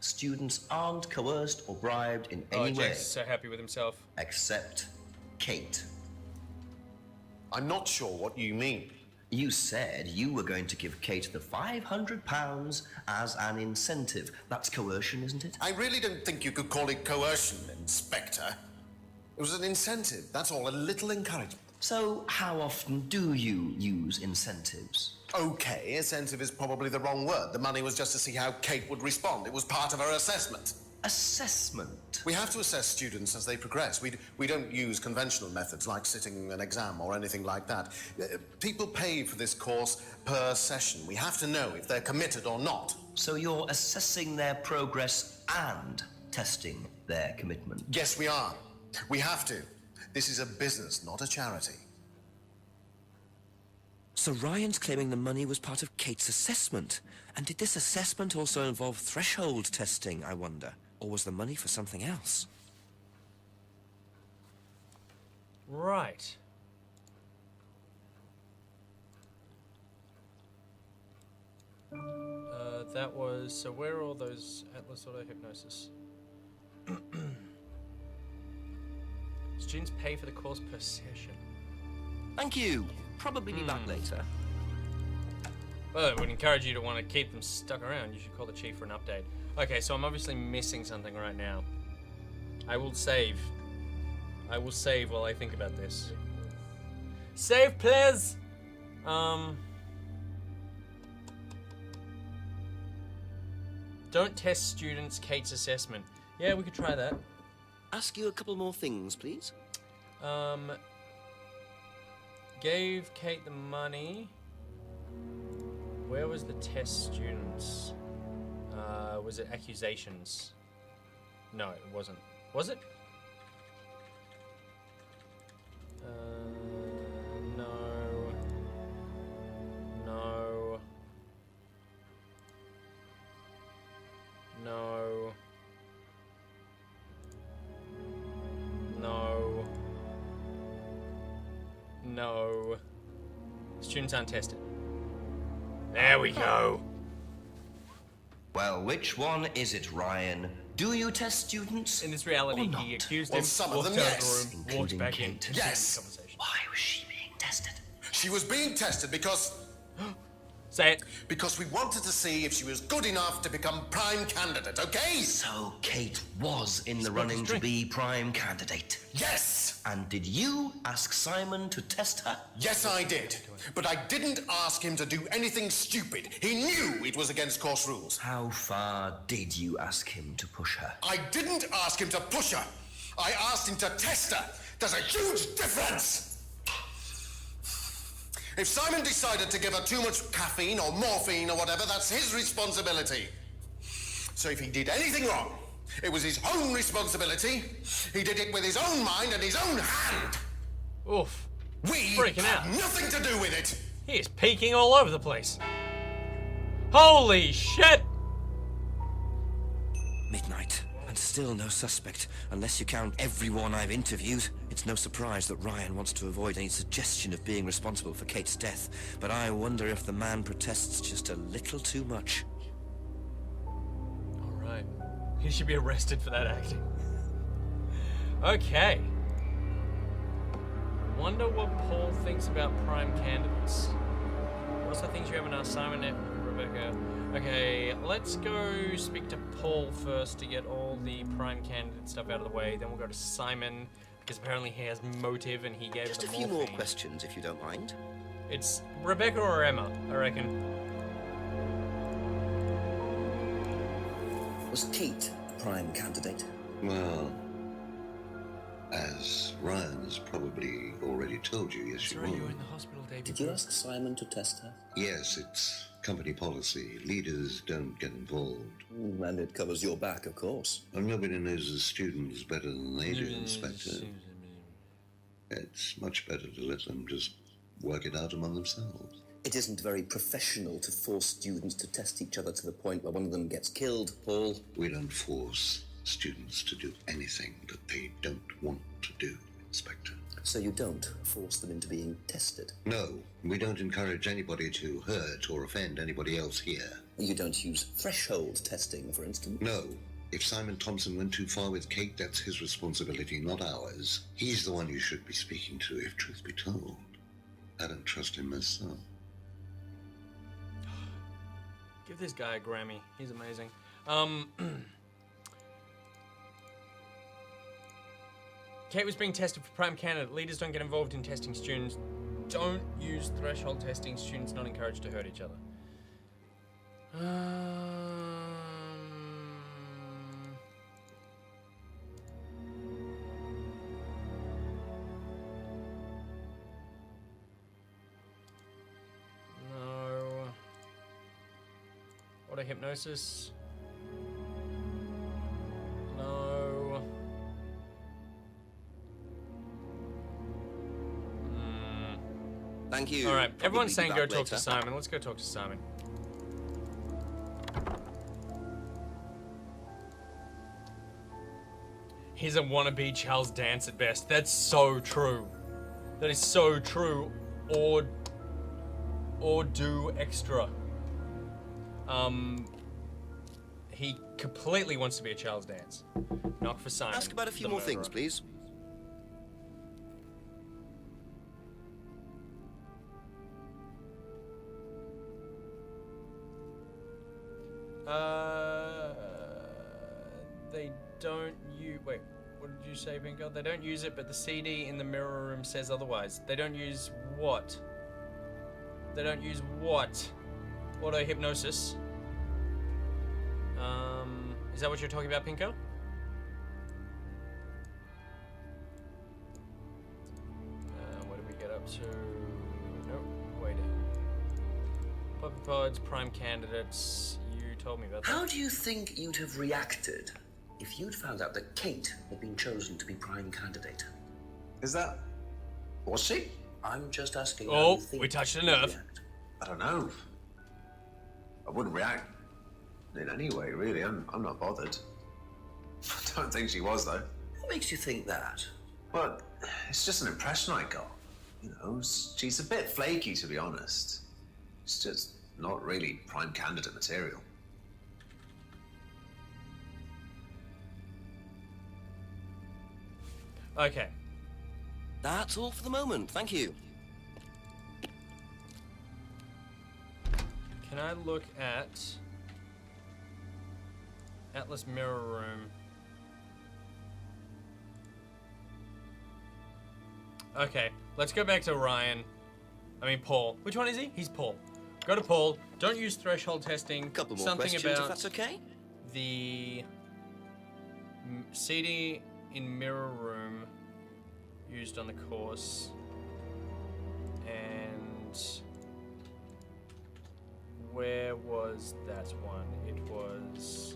students aren't coerced or bribed in any way. Jake's so happy with himself. Except Kate. I'm not sure what you mean. You said you were going to give Kate the £500 as an incentive. That's coercion, isn't it? I really don't think you could call it coercion, Inspector. It was an incentive, that's all, a little encouragement. So, how often do you use incentives? Okay, incentive is probably the wrong word. The money was just to see how Kate would respond. It was part of her assessment. Assessment? We have to assess students as they progress. We don't use conventional methods like sitting an exam or anything like that. People pay for this course per session. We have to know if they're committed or not. So you're assessing their progress and testing their commitment? Yes, we are. We have to. This is a business, not a charity. So Ryan's claiming the money was part of Kate's assessment. And did this assessment also involve threshold testing, I wonder? Or was the money for something else? Right. That was... So where are all those Atlas Auto Hypnosis? Students pay for the course per session. Thank you. Probably be back later. Well, it would encourage you to want to keep them stuck around. You should call the chief for an update. Okay, so I'm obviously missing something right now. I will save. I will save while I think about this. Save, please! Don't test students Kate's assessment. Yeah, we could try that. Ask you a couple more things, please. Gave Kate the money. Where was the test students? Was it accusations? No, it wasn't. Was it? No. No. No. No. No. Students aren't tested. There we go. Well, which one is it, Ryan? Do you test students? In this reality, he accused him, some of walked them, out yes. of the room, walked back in. Yes. Why was she being tested? She was being tested because... Say it. Because we wanted to see if she was good enough to become prime candidate, okay? So Kate was in the running to be prime candidate? Yes! And did you ask Simon to test her? Yes, I did. But I didn't ask him to do anything stupid. He knew it was against course rules. How far did you ask him to push her? I didn't ask him to push her. I asked him to test her. There's a huge difference! If Simon decided to give her too much caffeine or morphine or whatever, that's his responsibility. So if he did anything wrong, it was his own responsibility. He did it with his own mind and his own hand. Oof. We freaking out. had nothing to do with it. He is peeking all over the place. Holy shit! Midnight, and still no suspect, unless you count everyone I've interviewed. It's no surprise that Ryan wants to avoid any suggestion of being responsible for Kate's death, but I wonder if the man protests just a little too much. Alright. He should be arrested for that acting. Okay. Wonder what Paul thinks about prime candidates. What are things you haven't asked Simon, Rebecca? Okay, let's go speak to Paul first to get all the prime candidate stuff out of the way. Then we'll go to Simon, because apparently he has motive and he gave Just us a few more questions, if you don't mind. It's Rebecca or Emma, I reckon. Was Kate prime candidate? Well, as Ryan has probably already told you, yes, you Sorry, you were will. in the hospital day Did you ask Simon to test her? Yes, it's company policy. Leaders don't get involved. And it covers your back, of course. Well, nobody knows the students better than they do, Inspector. It's much better to let them just work it out among themselves. It isn't very professional to force students to test each other to the point where one of them gets killed, Paul. We don't force students to do anything that they don't want to do, Inspector. So you don't force them into being tested? No, we don't encourage anybody to hurt or offend anybody else here. You don't use threshold testing, for instance? No. If Simon Thompson went too far with Kate, that's his responsibility, not ours. He's the one you should be speaking to, if truth be told. I don't trust him myself. Give this guy a Grammy. He's amazing. Kate was being tested for prime candidate. Leaders don't get involved in testing students. Don't use threshold testing. Students not encouraged to hurt each other. No. Auto hypnosis. No. Thank you. All right, Probably everyone's be saying back go talk later. to Simon. Let's go talk to Simon. He's a wannabe Charles Dance at best. That's so true. That is so true. Or do extra. He completely wants to be a Charles Dance. Knock for Simon. Ask about a few the more murderer. things, please. They don't use. Wait, what did you say, Bingo? They don't use it, but the CD in the mirror room says otherwise. They don't use what? They don't use what? Auto hypnosis. Is that what you're talking about, Pinko? What did we get up to? Nope. Wait. Puppy Pods, prime candidates. You told me about that. How do you think you'd have reacted if you'd found out that Kate had been chosen to be prime candidate? Is that... Was she? I'm just asking how Oh, you think we touched a you'd nerve. react. I don't know. I wouldn't react in any way, really. I'm not bothered. I don't think she was, though. What makes you think that? Well, it's just an impression I got. You know, she's a bit flaky, to be honest. It's just not really prime candidate material. Okay. That's all for the moment. Thank you. Can I look at Atlas Mirror Room? Okay, let's go back to Ryan. I mean Paul. Which one is he? He's Paul. Go to Paul. Don't use threshold testing. Couple more Something questions, about if that's okay. the CD in Mirror Room used on the course, and where was that one? It was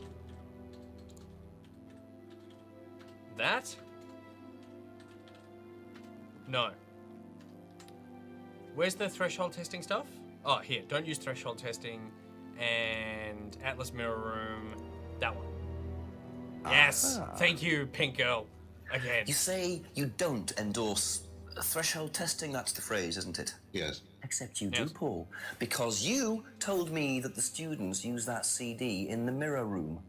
that? No. Where's the threshold testing stuff? Oh, here. Don't use threshold testing. And Atlas Mirror Room. That one. Yes. Thank you, Pink Girl. Again. You say you don't endorse threshold testing, that's the phrase, isn't it? Yes. Except you do, Paul. Because you told me that the students use that CD in the mirror room.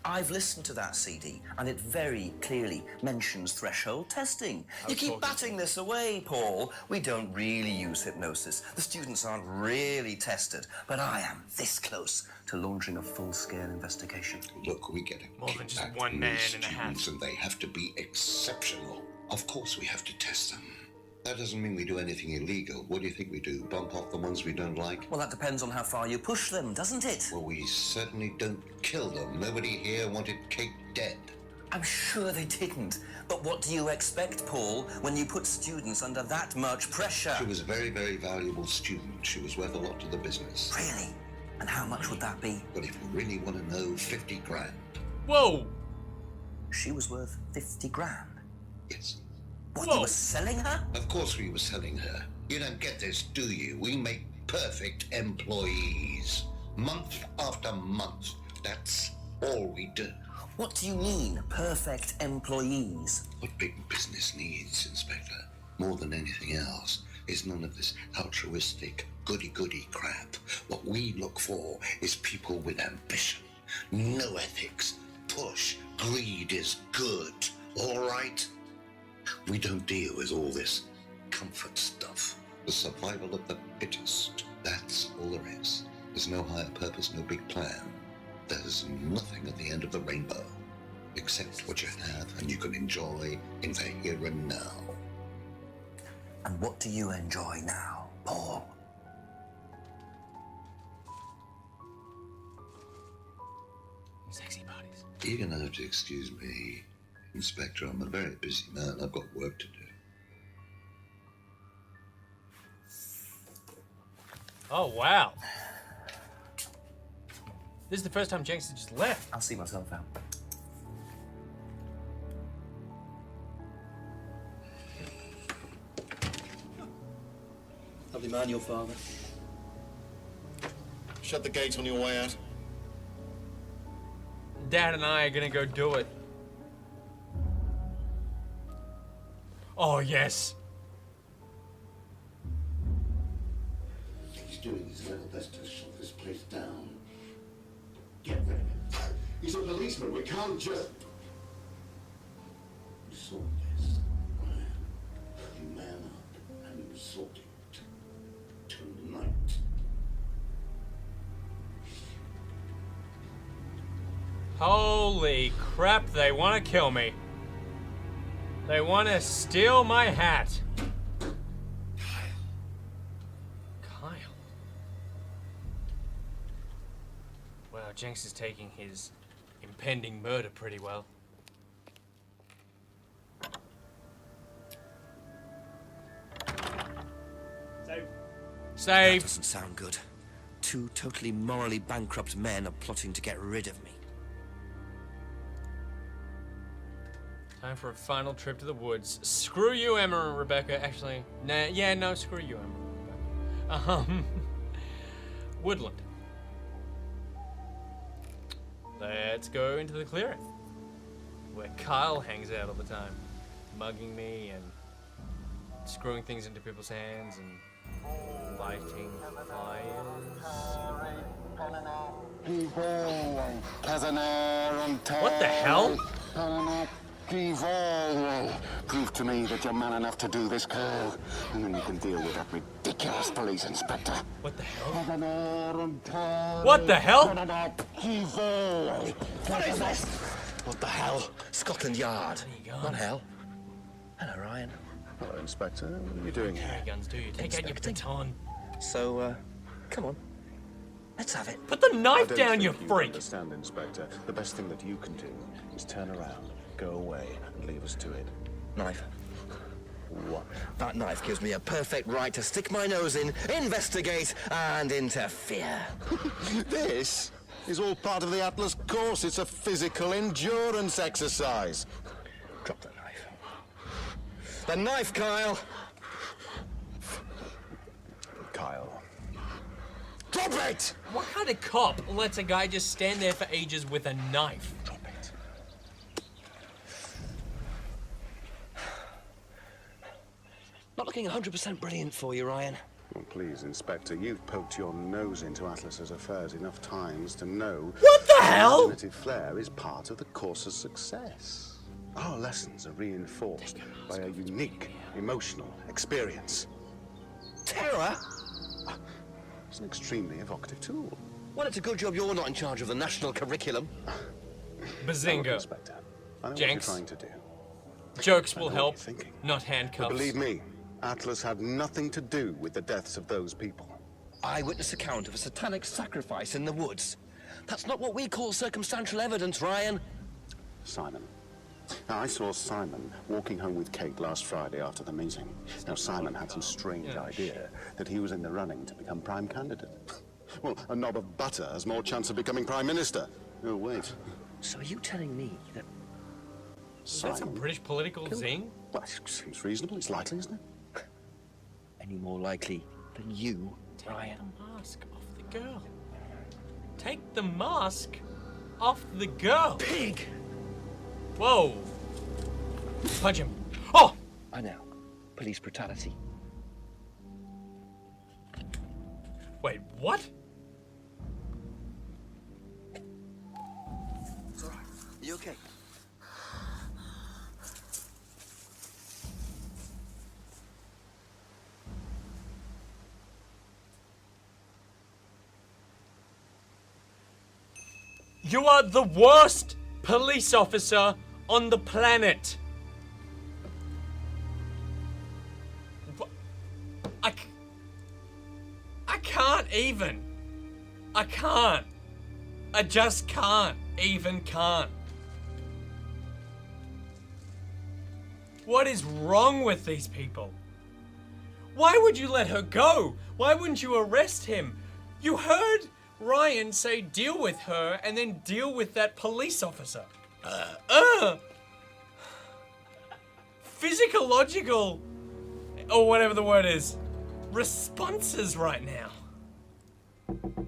I've listened to that CD, and it very clearly mentions threshold testing. You keep batting this away, Paul. We don't really use hypnosis. The students aren't really tested, but I am this close to launching a full-scale investigation. Look, we get a More than just kickback one from man these in a hat. students, and they have to be exceptional. Of course we have to test them. That doesn't mean we do anything illegal. What do you think we do? Bump off the ones we don't like? Well, that depends on how far you push them, doesn't it? Well, we certainly don't kill them. Nobody here wanted Kate dead. I'm sure they didn't. But what do you expect, Paul, when you put students under that much pressure? She was a very, very valuable student. She was worth a lot to the business. Really? And how much would that be? Well, if you really want to know, 50 grand. Whoa! She was worth 50 grand? Yes. What, you were selling her? Of course we were selling her. You don't get this, do you? We make perfect employees. Month after month. That's all we do. What do you mean, perfect employees? What big business needs, Inspector, more than anything else, is none of this altruistic goody-goody crap. What we look for is people with ambition, no ethics, push, greed is good, all right? We don't deal with all this comfort stuff. The survival of the fittest, that's all there is. There's no higher purpose, no big plan. There's nothing at the end of the rainbow, except what you have and you can enjoy in the here and now. And what do you enjoy now, Paul? Sexy bodies. You're gonna have to excuse me, Inspector. I'm a very busy man. I've got work to do. Oh, wow. This is the first time Jenks has just left. I'll see myself out. Lovely man, your father. Shut the gate on your way out. Dad and I are gonna go do it. Oh, yes. He's doing his level best to shut this place down. Get rid of him. He's a policeman. We can't just... You saw this. You man up and you sort it. Tonight. Holy crap, they want to kill me. They want to steal my hat. Kyle. Wow, Jenks is taking his impending murder pretty well. Save. That doesn't sound good. Two totally morally bankrupt men are plotting to get rid of me. Time for a final trip to the woods. Screw you, Emma and Rebecca. Actually, nah, yeah, no, screw you, Emma and Rebecca. Woodland. Let's go into the clearing, where Kyle hangs out all the time, mugging me and screwing things into people's hands and lighting fires. What the hell? Prove to me that you're man enough to do this, Kyle, and then you can deal with that ridiculous police inspector. What the hell? What the hell? What is this? What the hell? Scotland Yard. Not hell. Hello, Ryan. Hello, Inspector. What are you doing here? Carry guns, do you? Take out your baton. So, come on. Let's have it. Put the knife I don't down, you think freak! Understand, Inspector. The best thing that you can do is turn around, go away, and leave us to it. Knife. What? That knife gives me a perfect right to stick my nose in, investigate, and interfere. This is all part of the Atlas course. It's a physical endurance exercise. Drop the knife. The knife, Kyle! Kyle. Drop it! What kind of cop lets a guy just stand there for ages with a knife? Drop it. Not looking 100% brilliant for you, Ryan. Well, please, Inspector, you've poked your nose into Atlas's affairs enough times to know... What the hell? Imaginative flair is part of the course's success. Our lessons are reinforced by a unique emotional experience. Terror? It's an extremely evocative tool. Well, it's a good job you're not in charge of the national curriculum. Bazinga. Inspector, I know what Jenks. you're trying to do. Jokes I will know help, what you're thinking. not But handcuffs. believe me, Atlas had nothing to do with the deaths of those people. Eyewitness account of a satanic sacrifice in the woods. That's not what we call circumstantial evidence, Ryan. Simon. Now, I saw Simon walking home with Kate last Friday after the meeting. Now, Simon had some strange idea that he was in the running to become prime candidate. Well, a knob of butter has more chance of becoming prime minister. Oh, wait. So are you telling me that... That's a British political zing? Well, it seems reasonable. It's likely, isn't it? Any more likely than you, Ryan? Take the mask off the girl. Take the mask off the girl. Pig! Whoa. Punch him. Oh! I know. Police brutality. Wait, what? It's all right. Are you okay? You are the worst police officer on the planet. I can't even. I can't. I just can't. Even can't. What is wrong with these people? Why would you let her go? Why wouldn't you arrest him? You heard Ryan say deal with her and then deal with that police officer. Physiological, or whatever the word is, responses right now.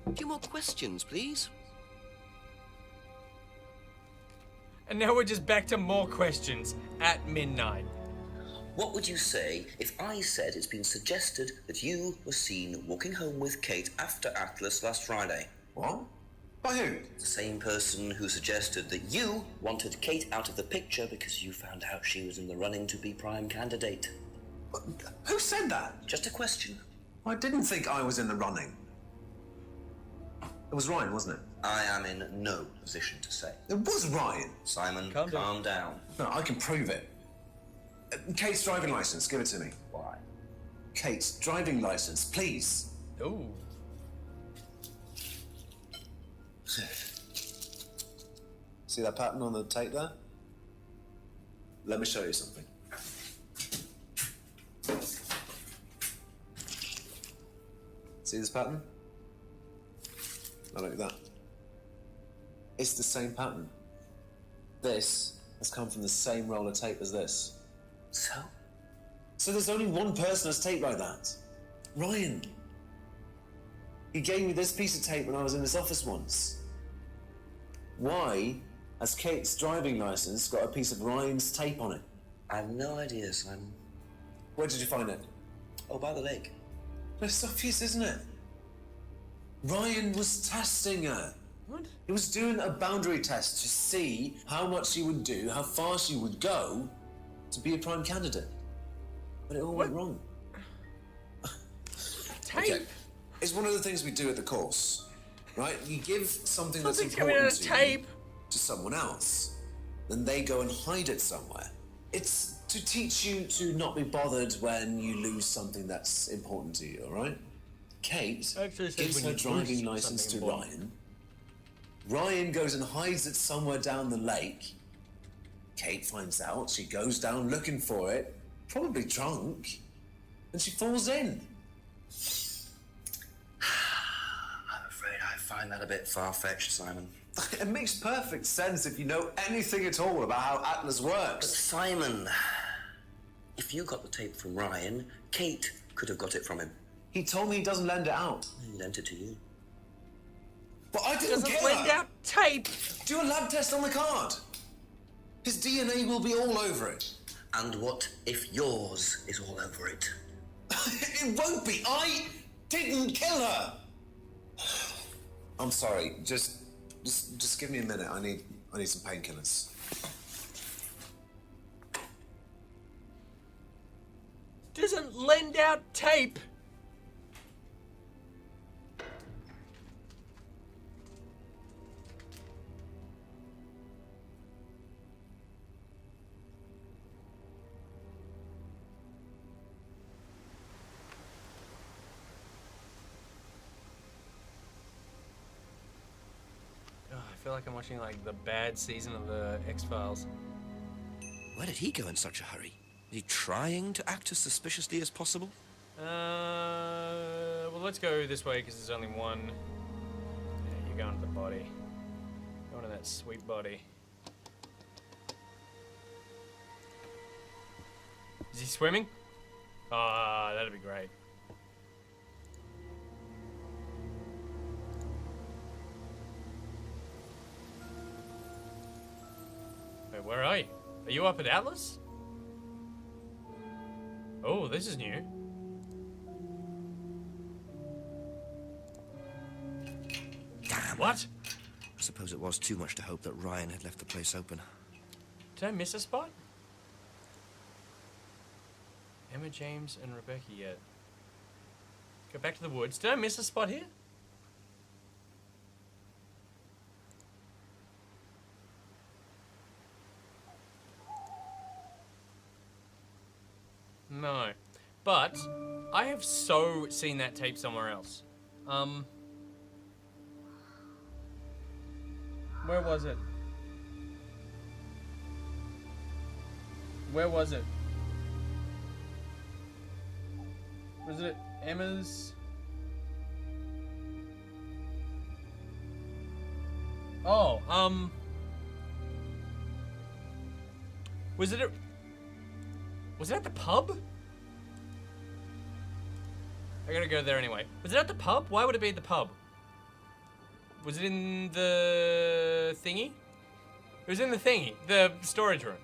A few more questions, please. And now we're just back to more questions at midnight. What would you say if I said it's been suggested that you were seen walking home with Kate after Atlas last Friday? What? By who? The same person who suggested that you wanted Kate out of the picture because you found out she was in the running to be prime candidate. Who said that? Just a question. I didn't think I was in the running. It was Ryan, wasn't it? I am in no position to say. It was Ryan. Simon, calm down. No, I can prove it. Kate's driving license, give it to me. Why? Kate's driving license, please. Ooh. See that pattern on the tape there? Let me show you something. See this pattern? Now look at that. It's the same pattern. This has come from the same roll of tape as this. So there's only one person that's taped like that. Ryan. He gave me this piece of tape when I was in his office once. Why has Kate's driving license got a piece of Ryan's tape on it? I have no idea, Simon. Where did you find it? Oh, by the lake. It's obvious, isn't it? Ryan was testing her. What? He was doing a boundary test to see how much she would do, how far she would go to be a prime candidate. But it all went wrong. Tape? Okay. It's one of the things we do at the course, right? You give something that's Something's coming out important of to tape. you to someone else, then they go and hide it somewhere. It's to teach you to not be bothered when you lose something that's important to you, all right? Kate gives her driving license to Ryan. Ryan goes and hides it somewhere down the lake. Kate finds out, she goes down looking for it, probably drunk, and she falls in. I'm afraid I find that a bit far-fetched, Simon. It makes perfect sense if you know anything at all about how Atlas But works. Simon, if you got the tape from Ryan, Kate could have got it from him. He told me he doesn't lend it out. He lent it to you. But I didn't Doesn't get lend that. out tape. Do a lab test on the card. His DNA will be all over it. And what if yours is all over it? It won't be. I didn't kill her. I'm sorry. Just give me a minute. I need some painkillers. Doesn't lend out tape. I feel like I'm watching like the bad season of the X-Files. Where did he go in such a hurry? Is he trying to act as suspiciously as possible? Well, let's go this way because there's only one. Yeah, you're going to the body. Going to that sweet body. Is he swimming? Ah, that'd be great. Wait, where are you? Are you up at Atlas? Oh, this is new. Damn. What? I suppose it was too much to hope that Ryan had left the place open. Did I miss a spot? Emma, James, and Rebecca yet. Go back to the woods. Did I miss a spot here? No. But I have so seen that tape somewhere else. Where was it? Where was it? Was it Emma's? Oh, was it at the pub? I gotta go there anyway. Was it at the pub? Why would it be at the pub? Was it in the thingy? It was in the thingy. The storage room.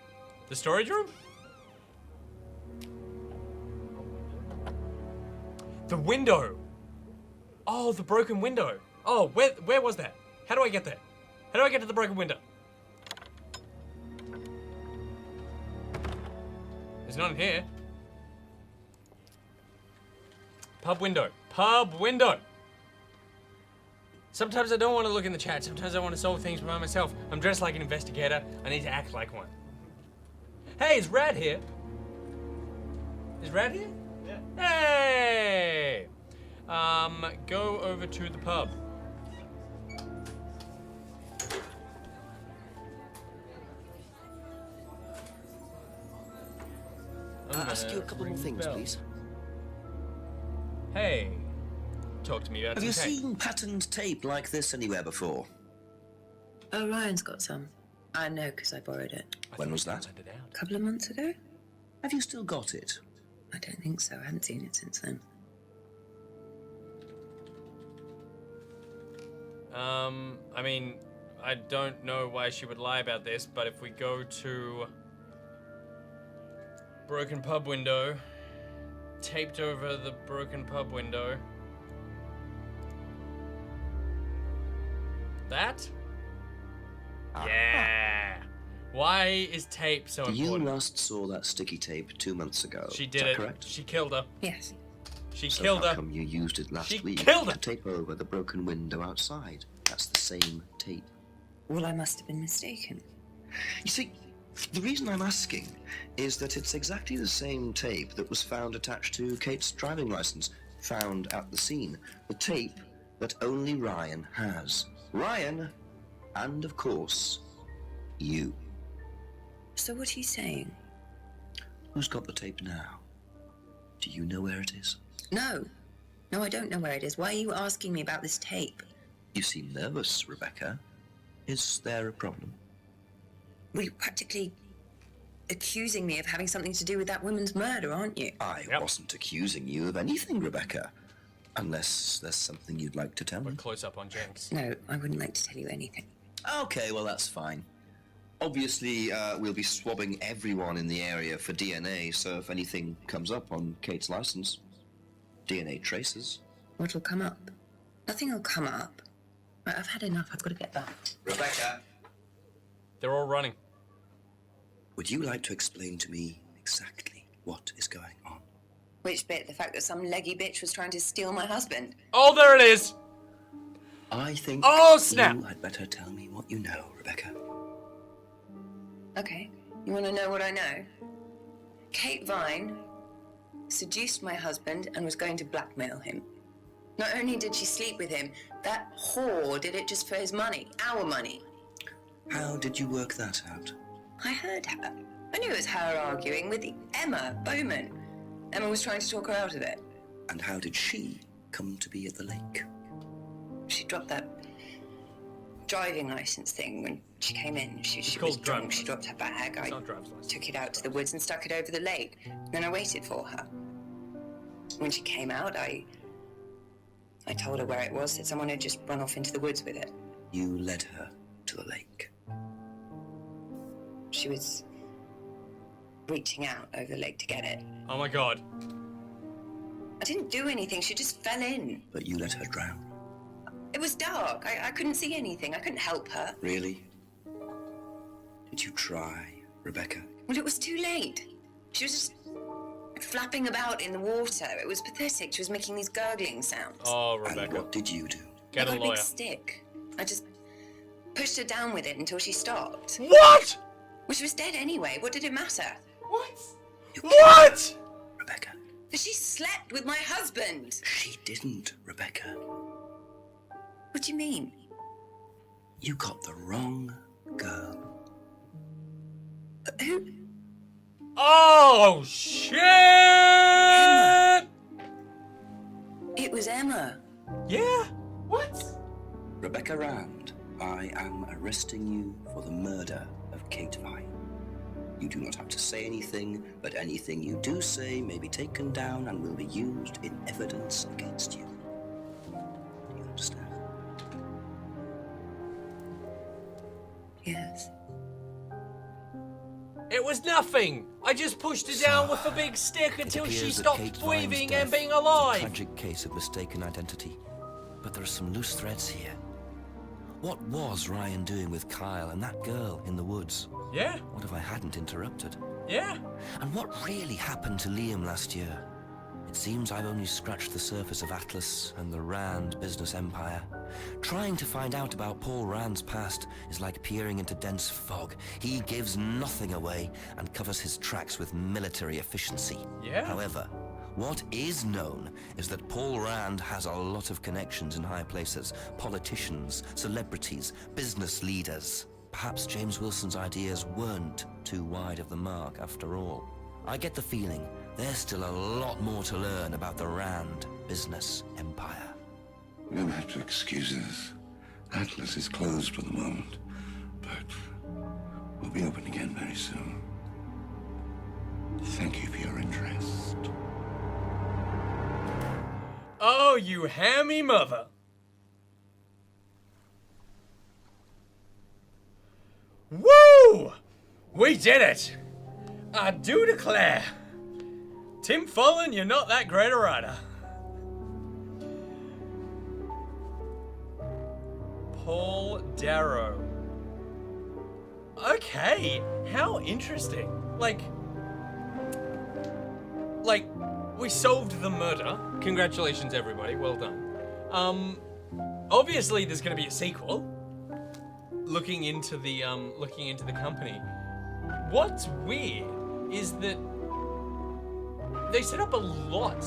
The storage room? The window. Oh, the broken window. Oh, where was that? How do I get there? How do I get to the broken window? There's none here. Pub window. Pub window. Sometimes I don't want to look in the chat. Sometimes I want to solve things by myself. I'm dressed like an investigator. I need to act like one. Hey, is Rad here? Is Rad here? Yeah. Hey! Go over to the pub. Ask you a couple more things, please. Hey, talk to me about Have you some tape. seen patterned tape like this anywhere before? Oh, Ryan's got some. I know because I borrowed it. When was that? A couple of months ago? Have you still got it? I don't think so. I haven't seen it since then. I mean, I don't know why she would lie about this, but if we go to broken pub window, taped over the broken pub window. That? Yeah. Why is tape so You important? last saw that sticky tape 2 months ago. She Is did that it. correct? She killed her. Yes. She So killed how her. come you used it last She week killed her. to tape over the broken window outside? That's the same tape. Well, I must have been mistaken. You see, the reason I'm asking is that it's exactly the same tape that was found attached to Kate's driving license, found at the scene. The tape that only Ryan has. Ryan, and of course, you. So what are you saying? Who's got the tape now? Do you know where it is? No. No, I don't know where it is. Why are you asking me about this tape? You seem nervous, Rebecca. Is there a problem? Well, you're practically accusing me of having something to do with that woman's murder, aren't you? I wasn't accusing you of anything, Rebecca. Unless there's something you'd like to tell me. Close up on Jenks. No, I wouldn't like to tell you anything. Okay, well, that's fine. Obviously, we'll be swabbing everyone in the area for DNA, so if anything comes up on Kate's license, DNA traces. What'll come up? Nothing will come up. Right, I've had enough. I've got to get back. Rebecca, They're all running. would you like to explain to me exactly what is going on? Which bit? The fact that some leggy bitch was trying to steal my husband? Oh, there it is. I think Oh, snap. you had better tell me what you know, Rebecca. Okay. You want to know what I know? Kate Vine seduced my husband and was going to blackmail him. Not only did she sleep with him, that whore did it just for his money, our money. How did you work that out? I heard her. I knew it was her arguing with Emma Bowman. Emma was trying to talk her out of it. And how did she come to be at the lake? She dropped that driving license thing when she came in. She was called drunk. She dropped her bag. I took it out to the woods and stuck it over the lake. Then I waited for her. When she came out, I told her where it was, that someone had just run off into the woods with it. You led her to the lake. She was reaching out over the lake to get it. Oh my god. I didn't do anything. She just fell in. But you let her drown. It was dark. I couldn't see anything. I couldn't help her. Really? Did you try, Rebecca? Well, it was too late. She was just flapping about in the water. It was pathetic. She was making these gurgling sounds. Oh, Rebecca. And what did you do? Get I a got lawyer. big stick. I just pushed her down with it until she stopped. What? Well, she was dead anyway. What did it matter? What? What? Rebecca. She slept with my husband. She didn't, Rebecca. What do you mean? You got the wrong girl. Who? Oh, shit! It was Emma. Yeah? What? Rebecca Rand, I am arresting you for the murder of Kate Vine. You do not have to say anything, but anything you do say may be taken down and will be used in evidence against you. Do you understand? Yes. It was nothing. I just pushed her down with a big stick until she stopped breathing and being alive. It's a tragic case of mistaken identity. But there are some loose threads here. What was Ryan doing with Kyle and that girl in the woods? Yeah. What if I hadn't interrupted? Yeah. And what really happened to Liam last year? It seems I've only scratched the surface of Atlas and the Rand business empire. Trying to find out about Paul Rand's past is like peering into dense fog. He gives nothing away and covers his tracks with military efficiency. Yeah. However, what is known is that Paul Rand has a lot of connections in high places. Politicians, celebrities, business leaders. Perhaps James Wilson's ideas weren't too wide of the mark after all. I get the feeling there's still a lot more to learn about the Rand business empire. You're gonna have to excuse us. Atlas is closed for the moment, but we'll be open again very soon. Thank you for your interest. Oh, you hammy mother. Woo! We did it! I do declare. Tim Follen, you're not that great a writer. Paul Darrow. Okay, how interesting. Like, we solved the murder. Congratulations, everybody. Well done. Obviously, there's going to be a sequel. Looking into the company. What's weird is that they set up a lot.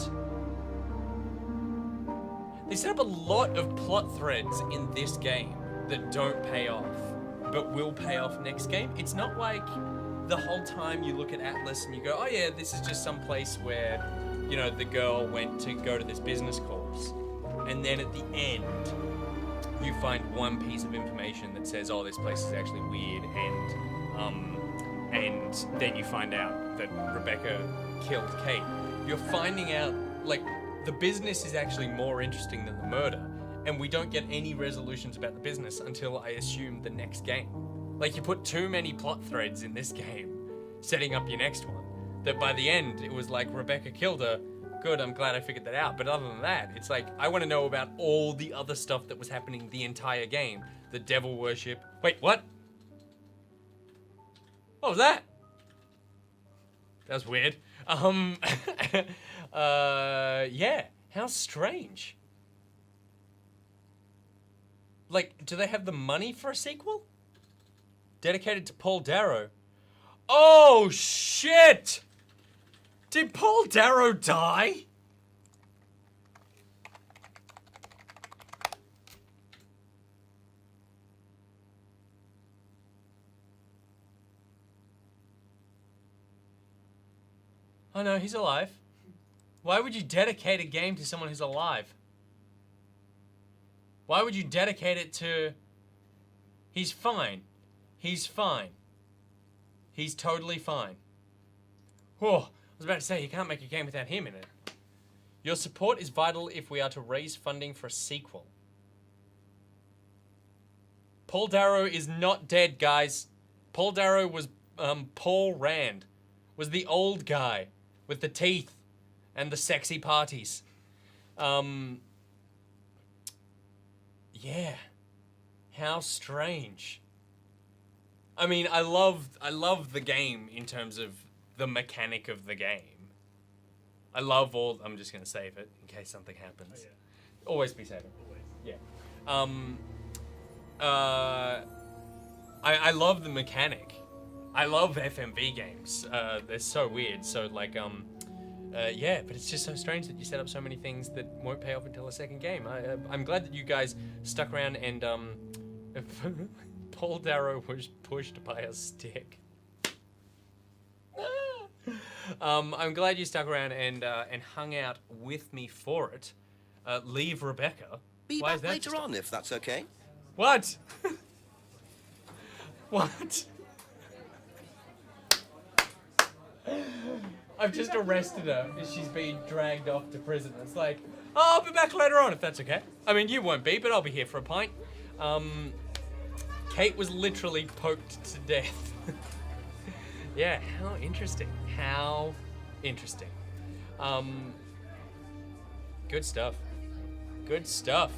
They set up a lot of plot threads in this game that don't pay off, but will pay off next game. It's not like the whole time you look at Atlas and you go, oh yeah, this is just some place where, you know, the girl went to go to this business course. And then at the end, you find one piece of information that says, oh, this place is actually weird, and then you find out that Rebecca killed Kate. You're finding out, like, the business is actually more interesting than the murder, and we don't get any resolutions about the business until, I assume, the next game. Like, you put too many plot threads in this game, setting up your next one, that by the end, it was like Rebecca killed her, good, I'm glad I figured that out. But other than that, it's like, I want to know about all the other stuff that was happening the entire game. The devil worship. Wait, what? What was that? That was weird. Yeah, how strange. Like, do they have the money for a sequel? Dedicated to Paul Darrow. Oh, shit! Did Paul Darrow die? Oh no, he's alive. Why would you dedicate a game to someone who's alive? Why would you dedicate it to... He's fine. He's fine. He's totally fine. Whoa, I was about to say, you can't make a game without him in it. Your support is vital if we are to raise funding for a sequel. Paul Darrow is not dead, guys. Paul Darrow was Paul Rand. Was the old guy with the teeth and the sexy parties. Yeah. How strange. I mean, I love the game in terms of the mechanic of the game. I love all... I'm just going to save it in case something happens. Oh, yeah. Always be saving. Yeah. I love the mechanic. I love FMV games. They're so weird. So, like, yeah, but it's just so strange that you set up so many things that won't pay off until a second game. I'm glad that you guys stuck around and, Paul Darrow was pushed by a stick. I'm glad you stuck around and hung out with me for it. Leave Rebecca. Be back later on, if that's okay. What? What? I've just arrested her as she's being dragged off to prison. It's like, oh, I'll be back later on if that's okay. I mean, you won't be, but I'll be here for a pint. Kate was literally poked to death. Yeah, how interesting. How interesting. Good stuff. Good stuff.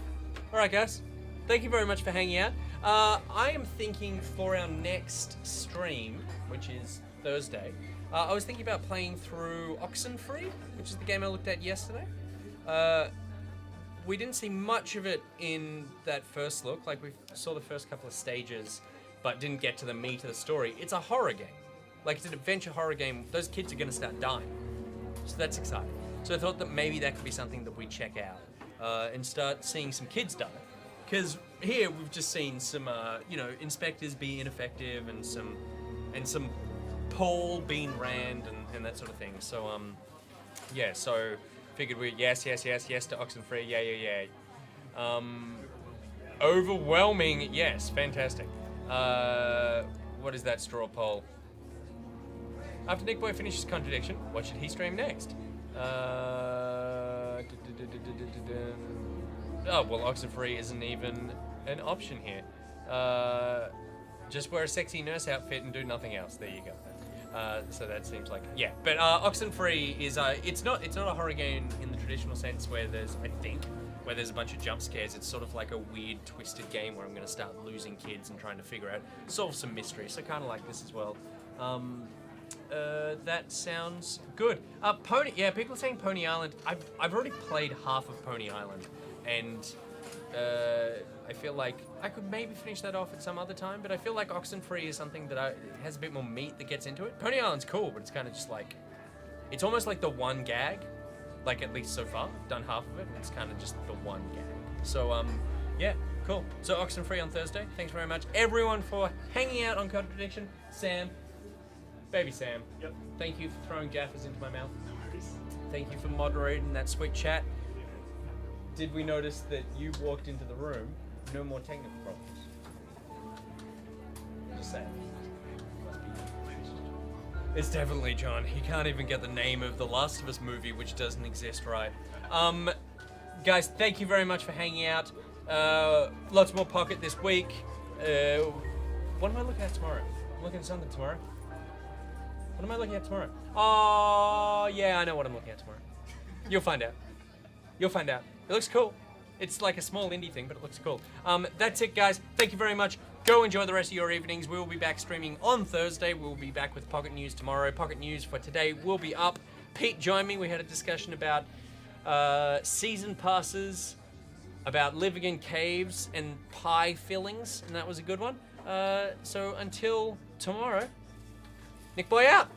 All right, guys. Thank you very much for hanging out. I am thinking for our next stream, which is Thursday, I was thinking about playing through Oxenfree, which is the game I looked at yesterday. We didn't see much of it in that first look. Like, we saw the first couple of stages, but didn't get to the meat of the story. It's a horror game. Like, it's an adventure horror game. Those kids are going to start dying. So that's exciting. So I thought that maybe that could be something that we check out and start seeing some kids die. Because here we've just seen some, you know, inspectors be ineffective and some Paul being Rand and that sort of thing. So, yeah, so figured we yes to Oxenfree, yeah. Overwhelming, yes, fantastic. What is that straw poll? After NichBoy finishes Contradiction, what should he stream next? Oh, well, Oxenfree isn't even an option here. Just wear a sexy nurse outfit and do nothing else. There you go. So that seems like, yeah. But Oxenfree is, it's not a horror game in the traditional sense where there's a bunch of jump scares. It's sort of like a weird, twisted game where I'm going to start losing kids and trying to figure out, solve some mystery. So kind of like this as well. That sounds good. People are saying Pony Island. I've already played half of Pony Island, and I feel like I could maybe finish that off at some other time, but I feel like Oxenfree is something that has a bit more meat that gets into it. Pony Island's cool, but it's kind of just like, it's almost like the one gag, like at least so far. I've done half of it, and it's kind of just the one gag. So, yeah, cool. So Oxenfree on Thursday. Thanks very much, everyone, for hanging out on Contradiction. Sam. Baby Sam. Yep. Thank you for throwing gaffers into my mouth. No worries. Thank you for moderating that sweet chat. Did we notice that you walked into the room? No more technical problems. Just saying. It's definitely John. He can't even get the name of the Last of Us movie, which doesn't exist, right? Guys, thank you very much for hanging out. Lots more Pocket this week. What am I looking at tomorrow? I'm looking at something tomorrow. What am I looking at tomorrow? Oh, yeah, I know what I'm looking at tomorrow. You'll find out. You'll find out. It looks cool. It's like a small indie thing, but it looks cool. That's it, guys. Thank you very much. Go enjoy the rest of your evenings. We will be back streaming on Thursday. We'll be back with Pocket News tomorrow. Pocket News for today will be up. Pete joined me. We had a discussion about season passes, about living in caves and pie fillings, and that was a good one. So until tomorrow, NichBoy out.